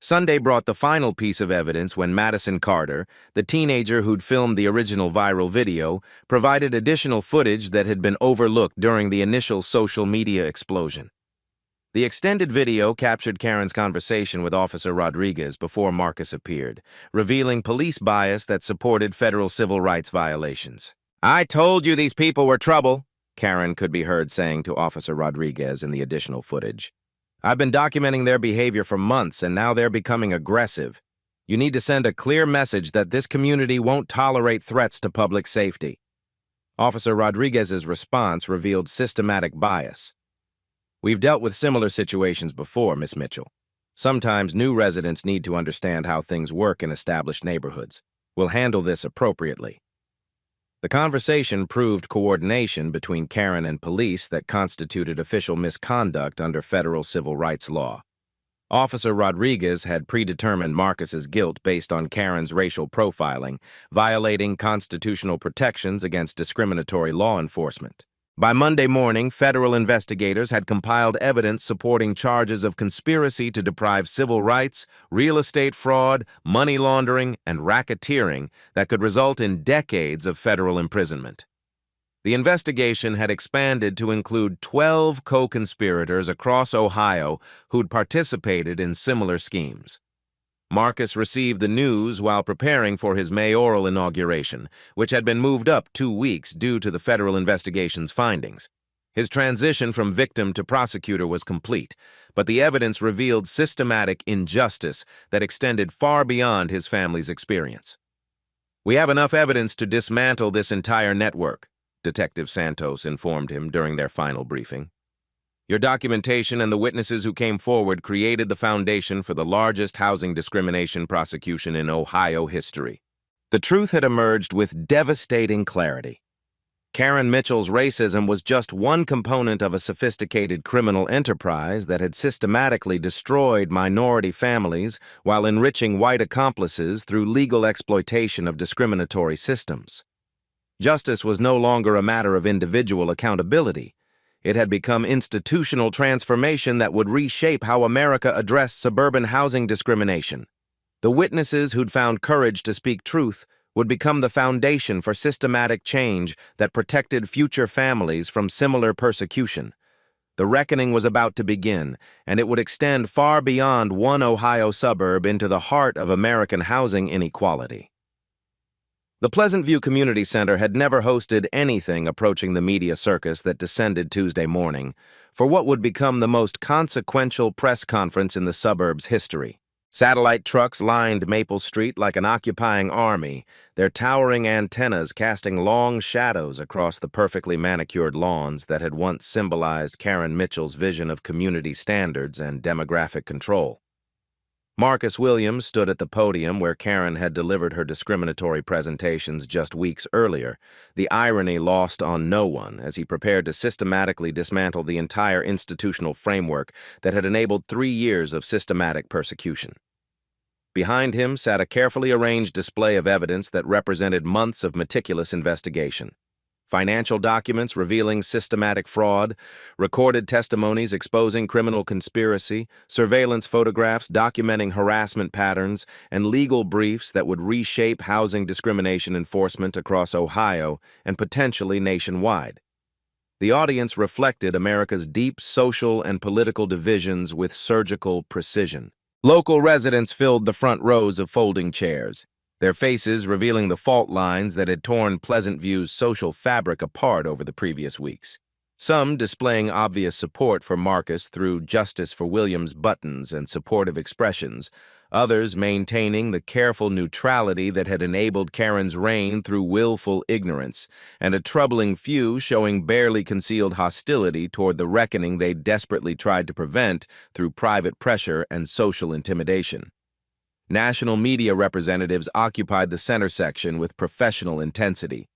Sunday brought the final piece of evidence when Madison Carter, the teenager who'd filmed the original viral video, provided additional footage that had been overlooked during the initial social media explosion. The extended video captured Karen's conversation with Officer Rodriguez before Marcus appeared, revealing police bias that supported federal civil rights violations. "I told you these people were trouble," Karen could be heard saying to Officer Rodriguez in the additional footage. "I've been documenting their behavior for months, and now they're becoming aggressive. You need to send a clear message that this community won't tolerate threats to public safety." Officer Rodriguez's response revealed systematic bias. "We've dealt with similar situations before, Miss Mitchell. Sometimes new residents need to understand how things work in established neighborhoods. We'll handle this appropriately." The conversation proved coordination between Karen and police that constituted official misconduct under federal civil rights law. Officer Rodriguez had predetermined Marcus's guilt based on Karen's racial profiling, violating constitutional protections against discriminatory law enforcement. By Monday morning, federal investigators had compiled evidence supporting charges of conspiracy to deprive civil rights, real estate fraud, money laundering, and racketeering that could result in decades of federal imprisonment. The investigation had expanded to include 12 co-conspirators across Ohio who'd participated in similar schemes. Marcus received the news while preparing for his mayoral inauguration, which had been moved up 2 weeks due to the federal investigation's findings. His transition from victim to prosecutor was complete, but the evidence revealed systematic injustice that extended far beyond his family's experience. "We have enough evidence to dismantle this entire network," Detective Santos informed him during their final briefing. "Your documentation and the witnesses who came forward created the foundation for the largest housing discrimination prosecution in Ohio history." The truth had emerged with devastating clarity. Karen Mitchell's racism was just one component of a sophisticated criminal enterprise that had systematically destroyed minority families while enriching white accomplices through legal exploitation of discriminatory systems. Justice was no longer a matter of individual accountability. It had become institutional transformation that would reshape how America addressed suburban housing discrimination. The witnesses who'd found courage to speak truth would become the foundation for systematic change that protected future families from similar persecution. The reckoning was about to begin, and it would extend far beyond one Ohio suburb into the heart of American housing inequality. The Pleasant View Community Center had never hosted anything approaching the media circus that descended Tuesday morning for what would become the most consequential press conference in the suburb's history. Satellite trucks lined Maple Street like an occupying army, their towering antennas casting long shadows across the perfectly manicured lawns that had once symbolized Karen Mitchell's vision of community standards and demographic control. Marcus Williams stood at the podium where Karen had delivered her discriminatory presentations just weeks earlier, the irony lost on no one as he prepared to systematically dismantle the entire institutional framework that had enabled 3 years of systematic persecution. Behind him sat a carefully arranged display of evidence that represented months of meticulous investigation. Financial documents revealing systematic fraud, recorded testimonies exposing criminal conspiracy, surveillance photographs documenting harassment patterns, and legal briefs that would reshape housing discrimination enforcement across Ohio and potentially nationwide. The audience reflected America's deep social and political divisions with surgical precision. Local residents filled the front rows of folding chairs, their faces revealing the fault lines that had torn Pleasant View's social fabric apart over the previous weeks. Some displaying obvious support for Marcus through Justice for Williams buttons and supportive expressions, others maintaining the careful neutrality that had enabled Karen's reign through willful ignorance, and a troubling few showing barely concealed hostility toward the reckoning they desperately tried to prevent through private pressure and social intimidation. National media representatives occupied the center section with professional intensity.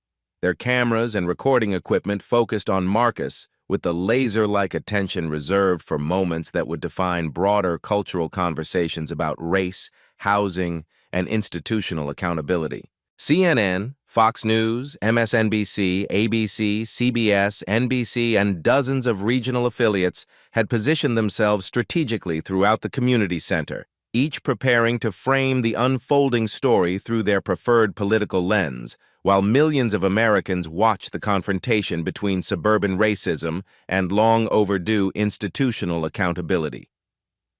Their cameras and recording equipment focused on Marcus with the laser-like attention reserved for moments that would define broader cultural conversations about race, housing, and institutional accountability. CNN, Fox News, MSNBC, ABC, CBS, NBC, and dozens of regional affiliates had positioned themselves strategically throughout the community center, each preparing to frame the unfolding story through their preferred political lens, while millions of Americans watched the confrontation between suburban racism and long-overdue institutional accountability.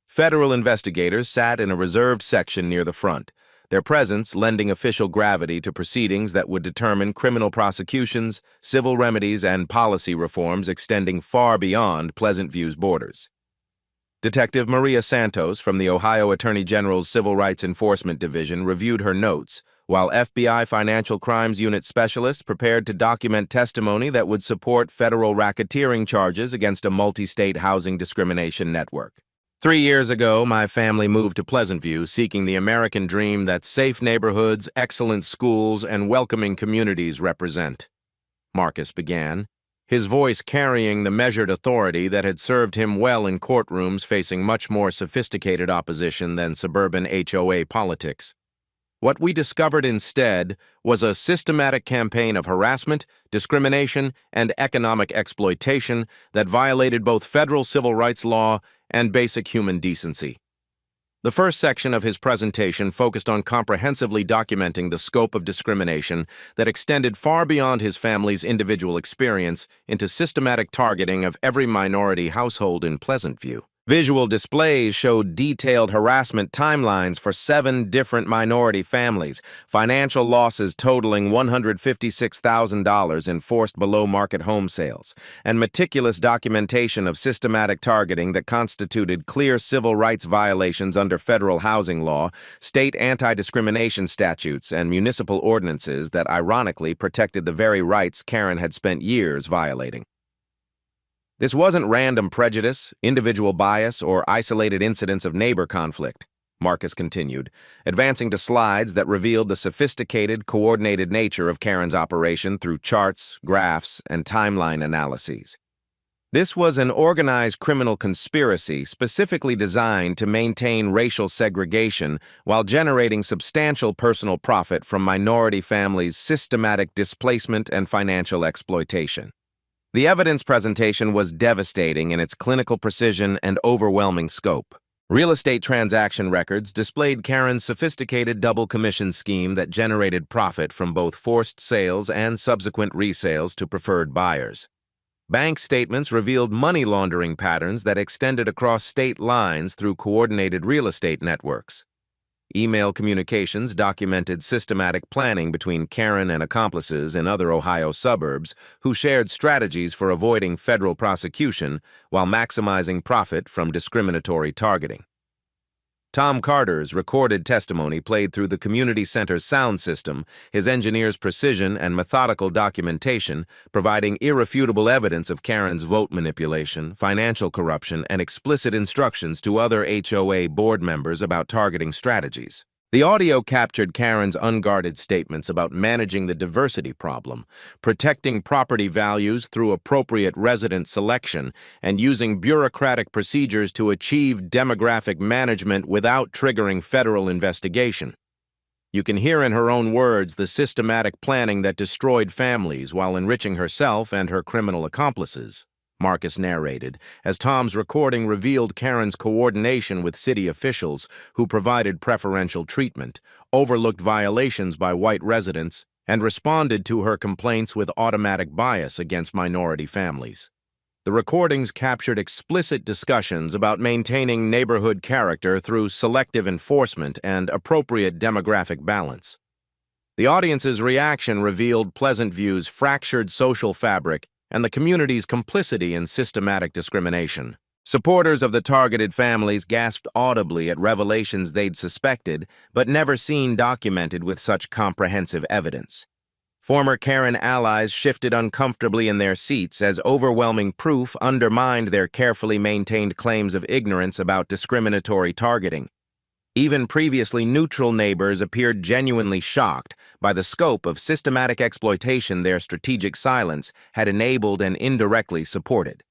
Federal investigators sat in a reserved section near the front, their presence lending official gravity to proceedings that would determine criminal prosecutions, civil remedies, and policy reforms extending far beyond Pleasant View's borders. Detective Maria Santos from the Ohio Attorney General's Civil Rights Enforcement Division reviewed her notes, while FBI Financial Crimes Unit specialists prepared to document testimony that would support federal racketeering charges against a multi-state housing discrimination network. 3 years ago, my family moved to Pleasant View, seeking the American dream that safe neighborhoods, excellent schools, and welcoming communities represent. Marcus began, his voice carrying the measured authority that had served him well in courtrooms facing much more sophisticated opposition than suburban HOA politics. What we discovered instead was a systematic campaign of harassment, discrimination, and economic exploitation that violated both federal civil rights law and basic human decency. The first section of his presentation focused on comprehensively documenting the scope of discrimination that extended far beyond his family's individual experience into systematic targeting of every minority household in Pleasant View. Visual displays showed detailed harassment timelines for 7 different minority families, financial losses totaling $156,000 in forced below-market home sales, and meticulous documentation of systematic targeting that constituted clear civil rights violations under federal housing law, state anti-discrimination statutes, and municipal ordinances that ironically protected the very rights Karen had spent years violating. This wasn't random prejudice, individual bias, or isolated incidents of neighbor conflict, Marcus continued, advancing to slides that revealed the sophisticated, coordinated nature of Karen's operation through charts, graphs, and timeline analyses. This was an organized criminal conspiracy specifically designed to maintain racial segregation while generating substantial personal profit from minority families' systematic displacement and financial exploitation. The evidence presentation was devastating in its clinical precision and overwhelming scope. Real estate transaction records displayed Karen's sophisticated double commission scheme that generated profit from both forced sales and subsequent resales to preferred buyers. Bank statements revealed money laundering patterns that extended across state lines through coordinated real estate networks. Email communications documented systematic planning between Karen and accomplices in other Ohio suburbs who shared strategies for avoiding federal prosecution while maximizing profit from discriminatory targeting. Tom Carter's recorded testimony played through the community center's sound system, his engineer's precision and methodical documentation, providing irrefutable evidence of Karen's vote manipulation, financial corruption, and explicit instructions to other HOA board members about targeting strategies. The audio captured Karen's unguarded statements about managing the diversity problem, protecting property values through appropriate resident selection, and using bureaucratic procedures to achieve demographic management without triggering federal investigation. You can hear in her own words the systematic planning that destroyed families while enriching herself and her criminal accomplices, Marcus narrated, as Tom's recording revealed Karen's coordination with city officials who provided preferential treatment, overlooked violations by white residents, and responded to her complaints with automatic bias against minority families. The recordings captured explicit discussions about maintaining neighborhood character through selective enforcement and appropriate demographic balance. The audience's reaction revealed Pleasant View's fractured social fabric and the community's complicity in systematic discrimination. Supporters of the targeted families gasped audibly at revelations they'd suspected, but never seen documented with such comprehensive evidence. Former Karen allies shifted uncomfortably in their seats as overwhelming proof undermined their carefully maintained claims of ignorance about discriminatory targeting. Even previously neutral neighbors appeared genuinely shocked by the scope of systematic exploitation their strategic silence had enabled and indirectly supported.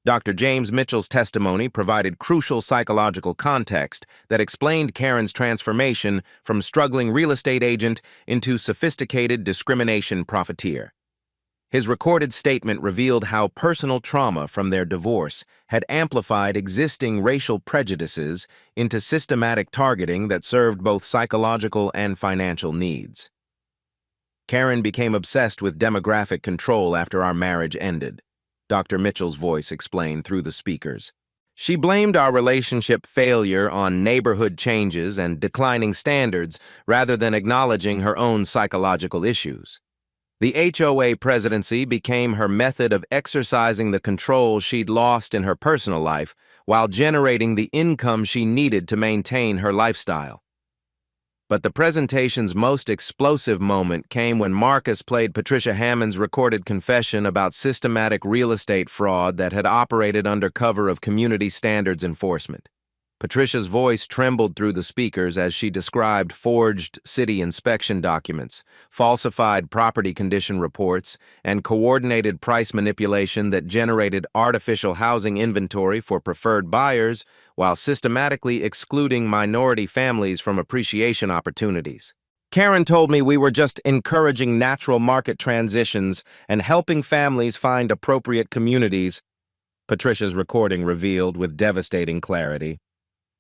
Dr. James Mitchell's testimony provided crucial psychological context that explained Karen's transformation from struggling real estate agent into sophisticated discrimination profiteer. His recorded statement revealed how personal trauma from their divorce had amplified existing racial prejudices into systematic targeting that served both psychological and financial needs. Karen became obsessed with demographic control after our marriage ended, Dr. Mitchell's voice explained through the speakers. She blamed our relationship failure on neighborhood changes and declining standards rather than acknowledging her own psychological issues. The HOA presidency became her method of exercising the control she'd lost in her personal life while generating the income she needed to maintain her lifestyle. But the presentation's most explosive moment came when Marcus played Patricia Hammond's recorded confession about systematic real estate fraud that had operated under cover of community standards enforcement. Patricia's voice trembled through the speakers as she described forged city inspection documents, falsified property condition reports, and coordinated price manipulation that generated artificial housing inventory for preferred buyers while systematically excluding minority families from appreciation opportunities. Karen told me we were just encouraging natural market transitions and helping families find appropriate communities, Patricia's recording revealed with devastating clarity.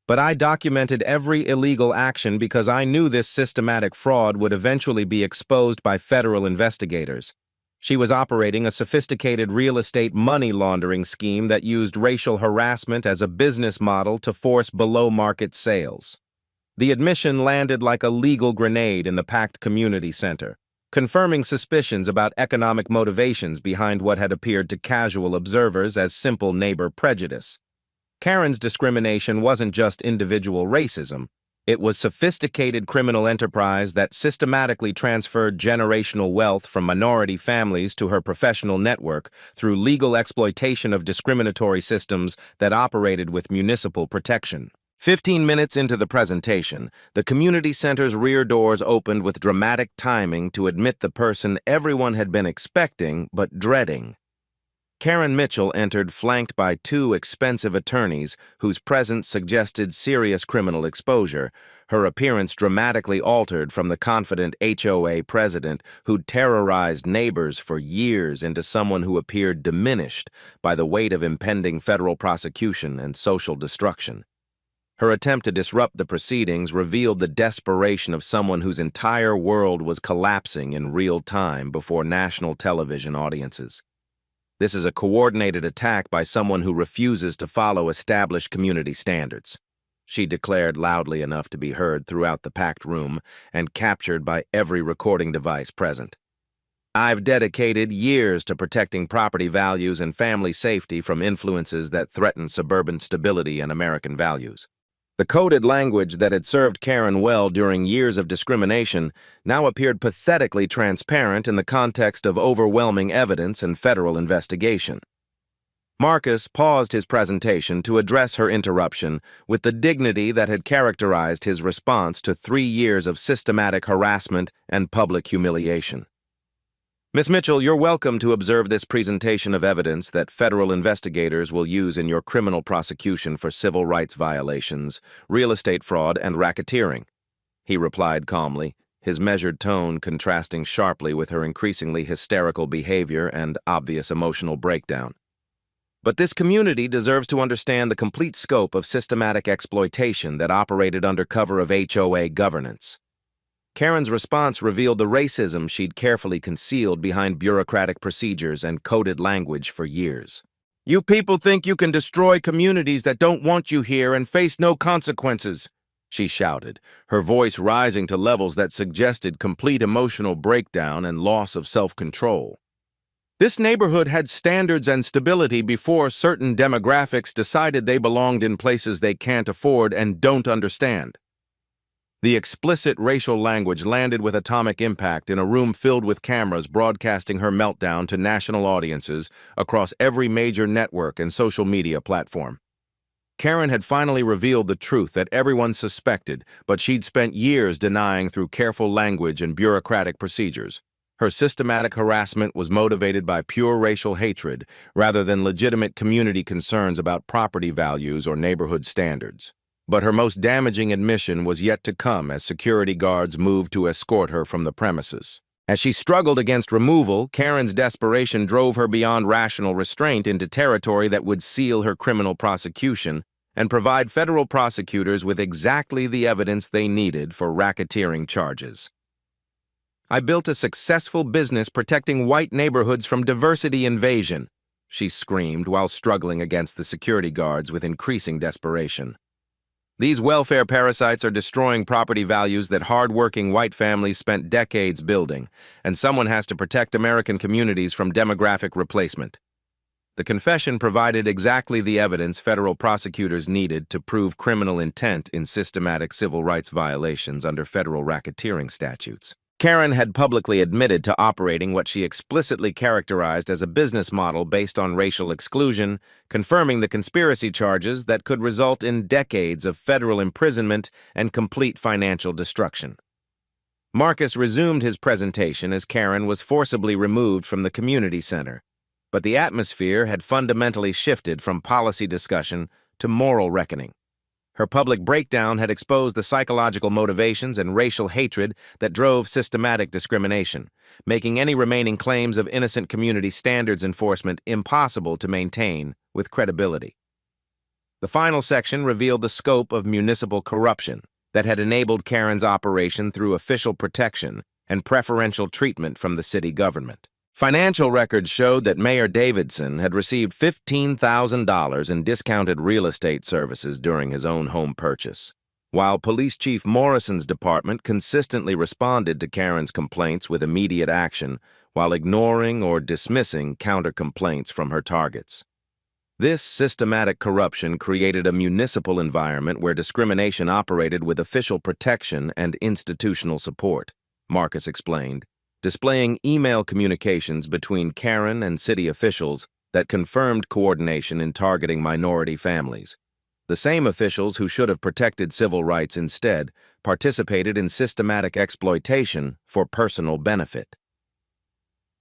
But I documented every illegal action because I knew this systematic fraud would eventually be exposed by federal investigators. She was operating a sophisticated real estate money laundering scheme that used racial harassment as a business model to force below-market sales. The admission landed like a legal grenade in the packed community center, confirming suspicions about economic motivations behind what had appeared to casual observers as simple neighbor prejudice. Karen's discrimination wasn't just individual racism. It was sophisticated criminal enterprise that systematically transferred generational wealth from minority families to her professional network through legal exploitation of discriminatory systems that operated with municipal protection. 15 minutes into the presentation, the community center's rear doors opened with dramatic timing to admit the person everyone had been expecting but dreading. Karen Mitchell entered flanked by two expensive attorneys whose presence suggested serious criminal exposure, her appearance dramatically altered from the confident HOA president who'd terrorized neighbors for years into someone who appeared diminished by the weight of impending federal prosecution and social destruction. Her attempt to disrupt the proceedings revealed the desperation of someone whose entire world was collapsing in real time before national television audiences. This is a coordinated attack by someone who refuses to follow established community standards, she declared loudly enough to be heard throughout the packed room and captured by every recording device present. I've dedicated years to protecting property values and family safety from influences that threaten suburban stability and American values. The coded language that had served Karen well during years of discrimination now appeared pathetically transparent in the context of overwhelming evidence and federal investigation. Marcus paused his presentation to address her interruption with the dignity that had characterized his response to 3 years of systematic harassment and public humiliation. Ms. Mitchell, you're welcome to observe this presentation of evidence that federal investigators will use in your criminal prosecution for civil rights violations, real estate fraud, and racketeering, he replied calmly, his measured tone contrasting sharply with her increasingly hysterical behavior and obvious emotional breakdown. But this community deserves to understand the complete scope of systematic exploitation that operated under cover of HOA governance. Karen's response revealed the racism she'd carefully concealed behind bureaucratic procedures and coded language for years. You people think you can destroy communities that don't want you here and face no consequences, she shouted, her voice rising to levels that suggested complete emotional breakdown and loss of self-control. This neighborhood had standards and stability before certain demographics decided they belonged in places they can't afford and don't understand. The explicit racial language landed with atomic impact in a room filled with cameras broadcasting her meltdown to national audiences across every major network and social media platform. Karen had finally revealed the truth that everyone suspected, but she'd spent years denying through careful language and bureaucratic procedures. Her systematic harassment was motivated by pure racial hatred rather than legitimate community concerns about property values or neighborhood standards. But her most damaging admission was yet to come as security guards moved to escort her from the premises. As she struggled against removal, Karen's desperation drove her beyond rational restraint into territory that would seal her criminal prosecution and provide federal prosecutors with exactly the evidence they needed for racketeering charges. I built a successful business protecting white neighborhoods from diversity invasion, she screamed while struggling against the security guards with increasing desperation. These welfare parasites are destroying property values that hard-working white families spent decades building, and someone has to protect American communities from demographic replacement. The confession provided exactly the evidence federal prosecutors needed to prove criminal intent in systematic civil rights violations under federal racketeering statutes. Karen had publicly admitted to operating what she explicitly characterized as a business model based on racial exclusion, confirming the conspiracy charges that could result in decades of federal imprisonment and complete financial destruction. Marcus resumed his presentation as Karen was forcibly removed from the community center, but the atmosphere had fundamentally shifted from policy discussion to moral reckoning. Her public breakdown had exposed the psychological motivations and racial hatred that drove systematic discrimination, making any remaining claims of innocent community standards enforcement impossible to maintain with credibility. The final section revealed the scope of municipal corruption that had enabled Karen's operation through official protection and preferential treatment from the city government. Financial records showed that Mayor Davidson had received $15,000 in discounted real estate services during his own home purchase, while Police Chief Morrison's department consistently responded to Karen's complaints with immediate action while ignoring or dismissing counter-complaints from her targets. This systematic corruption created a municipal environment where discrimination operated with official protection and institutional support, Marcus explained, displaying email communications between Karen and city officials that confirmed coordination in targeting minority families. The same officials who should have protected civil rights instead participated in systematic exploitation for personal benefit.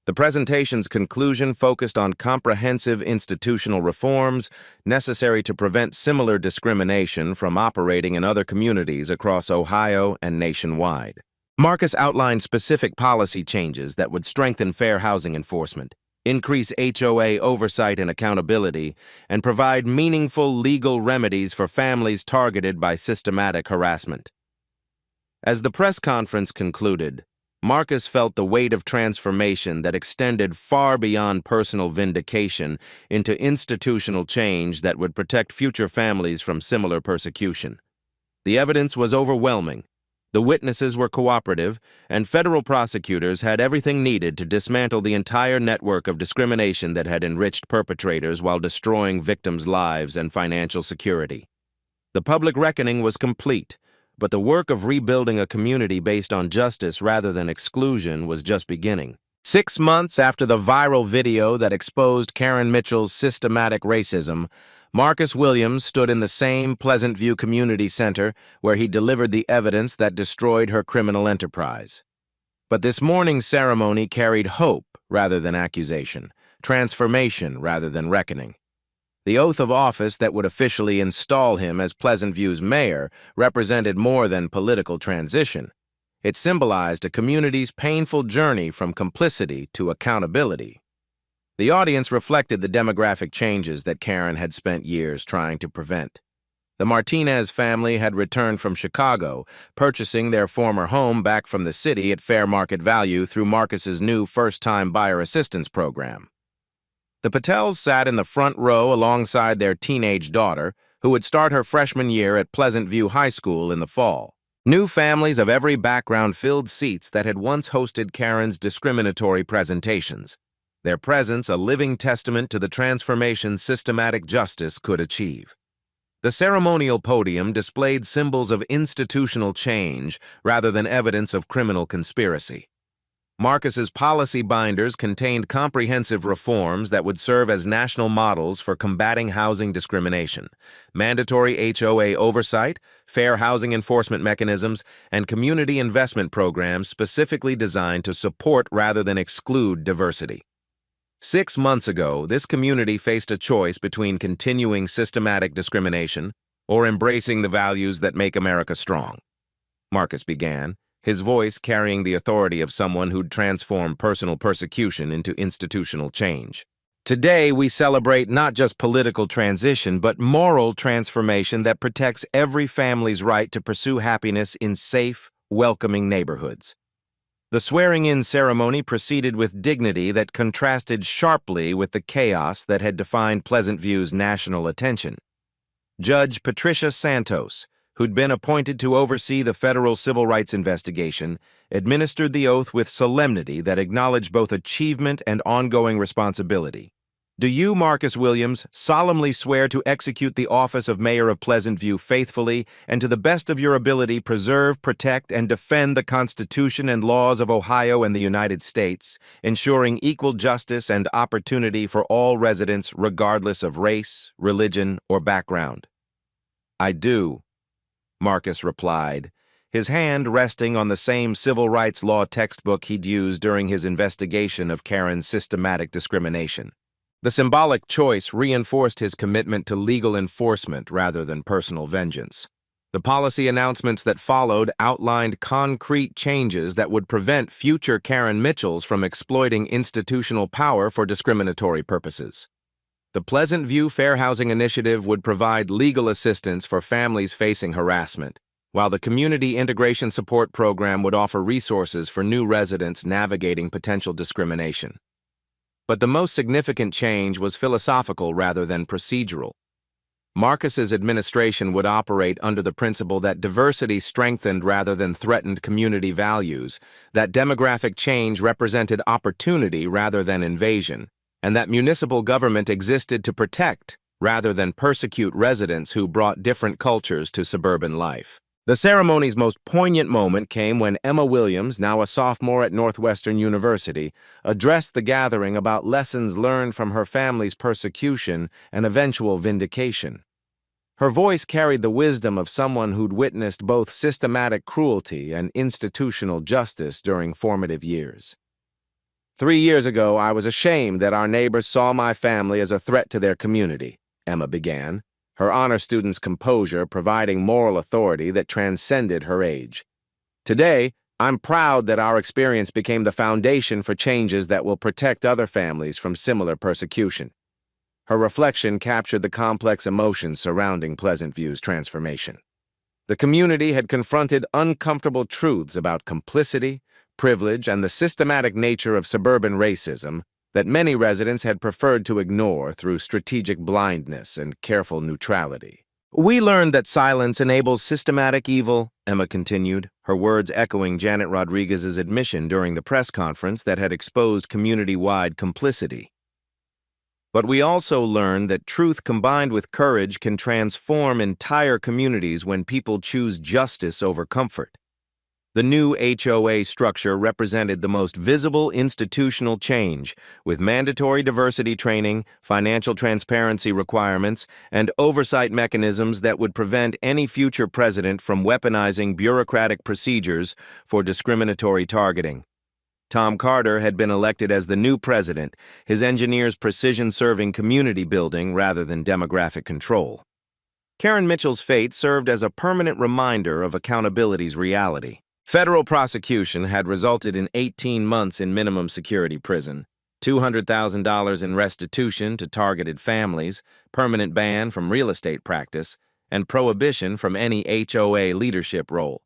The presentation's conclusion focused on comprehensive institutional reforms necessary to prevent similar discrimination from operating in other communities across Ohio and nationwide. Marcus outlined specific policy changes that would strengthen fair housing enforcement, increase HOA oversight and accountability, and provide meaningful legal remedies for families targeted by systematic harassment. As the press conference concluded, Marcus felt the weight of transformation that extended far beyond personal vindication into institutional change that would protect future families from similar persecution. The evidence was overwhelming. The witnesses were cooperative, and federal prosecutors had everything needed to dismantle the entire network of discrimination that had enriched perpetrators while destroying victims' lives and financial security. The public reckoning was complete, but the work of rebuilding a community based on justice rather than exclusion was just beginning. 6 months after the viral video that exposed Karen Mitchell's systematic racism, Marcus Williams stood in the same Pleasant View Community Center where he delivered the evidence that destroyed her criminal enterprise. But this morning's ceremony carried hope rather than accusation, transformation rather than reckoning. The oath of office that would officially install him as Pleasant View's mayor represented more than political transition. It symbolized a community's painful journey from complicity to accountability. The audience reflected the demographic changes that Karen had spent years trying to prevent. The Martinez family had returned from Chicago, purchasing their former home back from the city at fair market value through Marcus's new first-time buyer assistance program. The Patels sat in the front row alongside their teenage daughter, who would start her freshman year at Pleasant View High School in the fall. New families of every background filled seats that had once hosted Karen's discriminatory presentations, their presence a living testament to the transformation systematic justice could achieve. The ceremonial podium displayed symbols of institutional change rather than evidence of criminal conspiracy. Marcus's policy binders contained comprehensive reforms that would serve as national models for combating housing discrimination, mandatory HOA oversight, fair housing enforcement mechanisms, and community investment programs specifically designed to support rather than exclude diversity. 6 months ago, this community faced a choice between continuing systematic discrimination or embracing the values that make America strong. Marcus began, his voice carrying the authority of someone who'd transformed personal persecution into institutional change. Today, we celebrate not just political transition, but moral transformation that protects every family's right to pursue happiness in safe, welcoming neighborhoods. The swearing-in ceremony proceeded with dignity that contrasted sharply with the chaos that had defined Pleasant View's national attention. Judge Patricia Santos, who'd been appointed to oversee the federal civil rights investigation, administered the oath with solemnity that acknowledged both achievement and ongoing responsibility. Do you, Marcus Williams, solemnly swear to execute the office of Mayor of Pleasant View faithfully and to the best of your ability preserve, protect, and defend the Constitution and laws of Ohio and the United States, ensuring equal justice and opportunity for all residents regardless of race, religion, or background? I do, Marcus replied, his hand resting on the same civil rights law textbook he'd used during his investigation of Karen's systematic discrimination. The symbolic choice reinforced his commitment to legal enforcement rather than personal vengeance. The policy announcements that followed outlined concrete changes that would prevent future Karen Mitchells from exploiting institutional power for discriminatory purposes. The Pleasant View Fair Housing Initiative would provide legal assistance for families facing harassment, while the Community Integration Support Program would offer resources for new residents navigating potential discrimination. But the most significant change was philosophical rather than procedural. Marcus's administration would operate under the principle that diversity strengthened rather than threatened community values, that demographic change represented opportunity rather than invasion, and that municipal government existed to protect rather than persecute residents who brought different cultures to suburban life. The ceremony's most poignant moment came when Emma Williams, now a sophomore at Northwestern University, addressed the gathering about lessons learned from her family's persecution and eventual vindication. Her voice carried the wisdom of someone who'd witnessed both systematic cruelty and institutional justice during formative years. 3 years ago, I was ashamed that our neighbors saw my family as a threat to their community, Emma began, her honor student's composure providing moral authority that transcended her age. Today, I'm proud that our experience became the foundation for changes that will protect other families from similar persecution. Her reflection captured the complex emotions surrounding Pleasant View's transformation. The community had confronted uncomfortable truths about complicity, privilege, and the systematic nature of suburban racism that many residents had preferred to ignore through strategic blindness and careful neutrality. We learned that silence enables systematic evil, Emma continued, her words echoing Janet Rodriguez's admission during the press conference that had exposed community-wide complicity. But we also learned that truth combined with courage can transform entire communities when people choose justice over comfort. The new HOA structure represented the most visible institutional change, with mandatory diversity training, financial transparency requirements, and oversight mechanisms that would prevent any future president from weaponizing bureaucratic procedures for discriminatory targeting. Tom Carter had been elected as the new president, his engineers precision-serving community building rather than demographic control. Karen Mitchell's fate served as a permanent reminder of accountability's reality. Federal prosecution had resulted in 18 months in minimum security prison, $200,000 in restitution to targeted families, permanent ban from real estate practice, and prohibition from any HOA leadership role.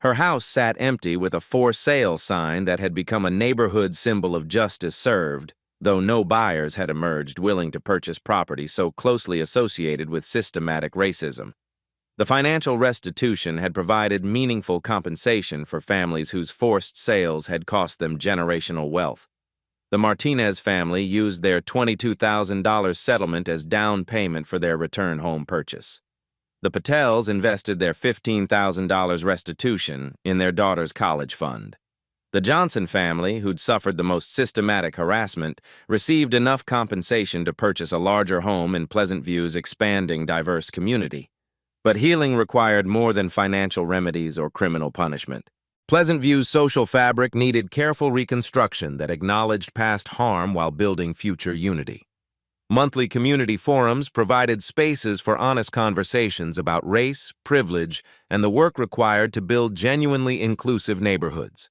Her house sat empty with a for sale sign that had become a neighborhood symbol of justice served, though no buyers had emerged willing to purchase property so closely associated with systematic racism. The financial restitution had provided meaningful compensation for families whose forced sales had cost them generational wealth. The Martinez family used their $22,000 settlement as down payment for their return home purchase. The Patels invested their $15,000 restitution in their daughter's college fund. The Johnson family, who'd suffered the most systematic harassment, received enough compensation to purchase a larger home in Pleasant View's expanding diverse community. But healing required more than financial remedies or criminal punishment. Pleasant View's social fabric needed careful reconstruction that acknowledged past harm while building future unity. Monthly community forums provided spaces for honest conversations about race, privilege, and the work required to build genuinely inclusive neighborhoods.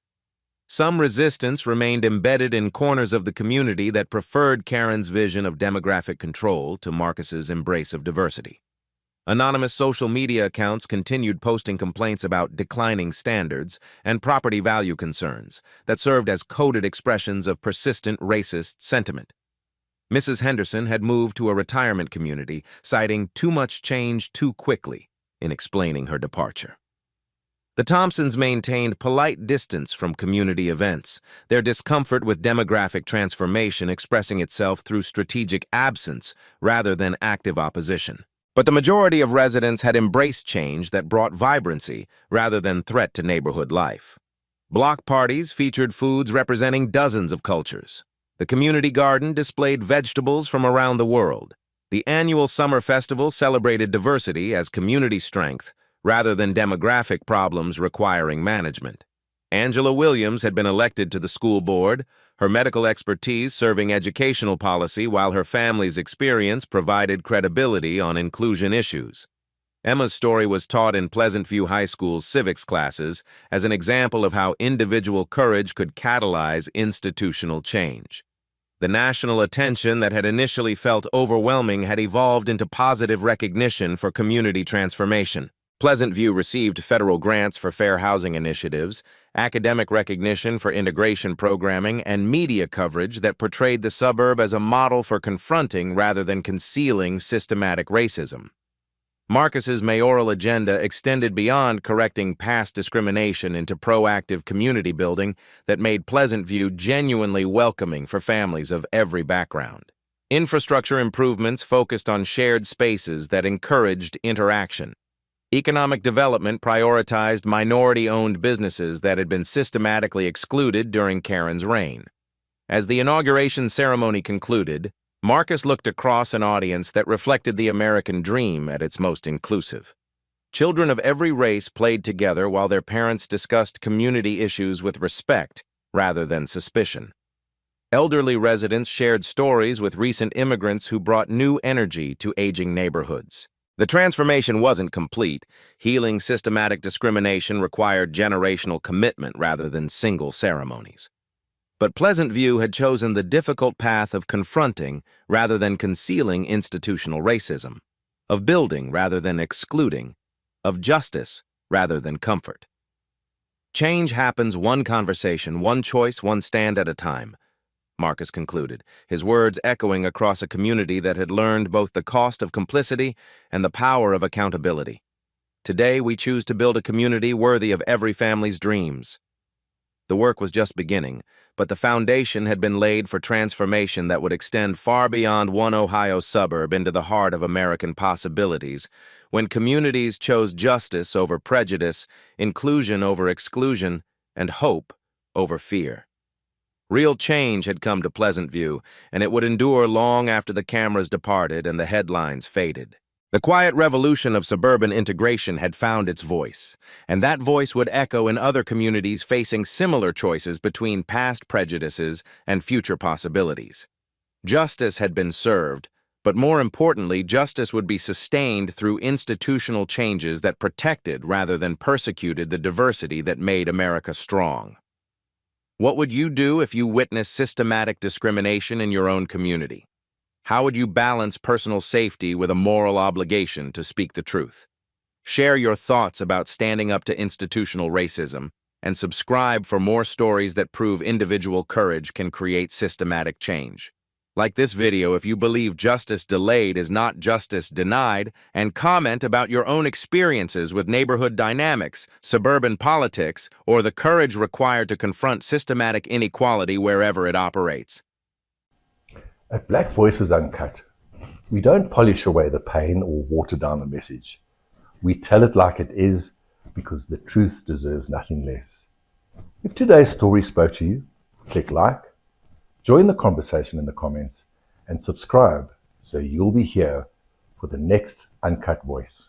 Some resistance remained embedded in corners of the community that preferred Karen's vision of demographic control to Marcus's embrace of diversity. Anonymous social media accounts continued posting complaints about declining standards and property value concerns that served as coded expressions of persistent racist sentiment. Mrs. Henderson had moved to a retirement community, citing too much change too quickly in explaining her departure. The Thompsons maintained polite distance from community events, their discomfort with demographic transformation expressing itself through strategic absence rather than active opposition. But the majority of residents had embraced change that brought vibrancy rather than threat to neighborhood life. Block parties featured foods representing dozens of cultures. The community garden displayed vegetables from around the world. The annual summer festival celebrated diversity as community strength rather than demographic problems requiring management. Angela Williams had been elected to the school board, her medical expertise serving educational policy while her family's experience provided credibility on inclusion issues. Emma's story was taught in Pleasant View High School's civics classes as an example of how individual courage could catalyze institutional change. The national attention that had initially felt overwhelming had evolved into positive recognition for community transformation. Pleasant View received federal grants for fair housing initiatives, academic recognition for integration programming, and media coverage that portrayed the suburb as a model for confronting rather than concealing systematic racism. Marcus's mayoral agenda extended beyond correcting past discrimination into proactive community building that made Pleasant View genuinely welcoming for families of every background. Infrastructure improvements focused on shared spaces that encouraged interaction. Economic development prioritized minority-owned businesses that had been systematically excluded during Karen's reign. As the inauguration ceremony concluded, Marcus looked across an audience that reflected the American dream at its most inclusive. Children of every race played together while their parents discussed community issues with respect rather than suspicion. Elderly residents shared stories with recent immigrants who brought new energy to aging neighborhoods. The transformation wasn't complete. Healing systematic discrimination required generational commitment rather than single ceremonies. But Pleasant View had chosen the difficult path of confronting rather than concealing institutional racism, of building rather than excluding, of justice rather than comfort. Change happens one conversation, one choice, one stand at a time, Marcus concluded, his words echoing across a community that had learned both the cost of complicity and the power of accountability. Today, we choose to build a community worthy of every family's dreams. The work was just beginning, but the foundation had been laid for transformation that would extend far beyond one Ohio suburb into the heart of American possibilities, when communities chose justice over prejudice, inclusion over exclusion, and hope over fear. Real change had come to Pleasant View, and it would endure long after the cameras departed and the headlines faded. The quiet revolution of suburban integration had found its voice, and that voice would echo in other communities facing similar choices between past prejudices and future possibilities. Justice had been served, but more importantly, justice would be sustained through institutional changes that protected rather than persecuted the diversity that made America strong. What would you do if you witnessed systematic discrimination in your own community? How would you balance personal safety with a moral obligation to speak the truth? Share your thoughts about standing up to institutional racism, and subscribe for more stories that prove individual courage can create systematic change. Like this video if you believe justice delayed is not justice denied, and comment about your own experiences with neighborhood dynamics, suburban politics, or the courage required to confront systematic inequality wherever it operates. At Black Voices Uncut, we don't polish away the pain or water down the message. We tell it like it is because the truth deserves nothing less. If today's story spoke to you, click like, join the conversation in the comments, and subscribe so you'll be here for the next Uncut Voice.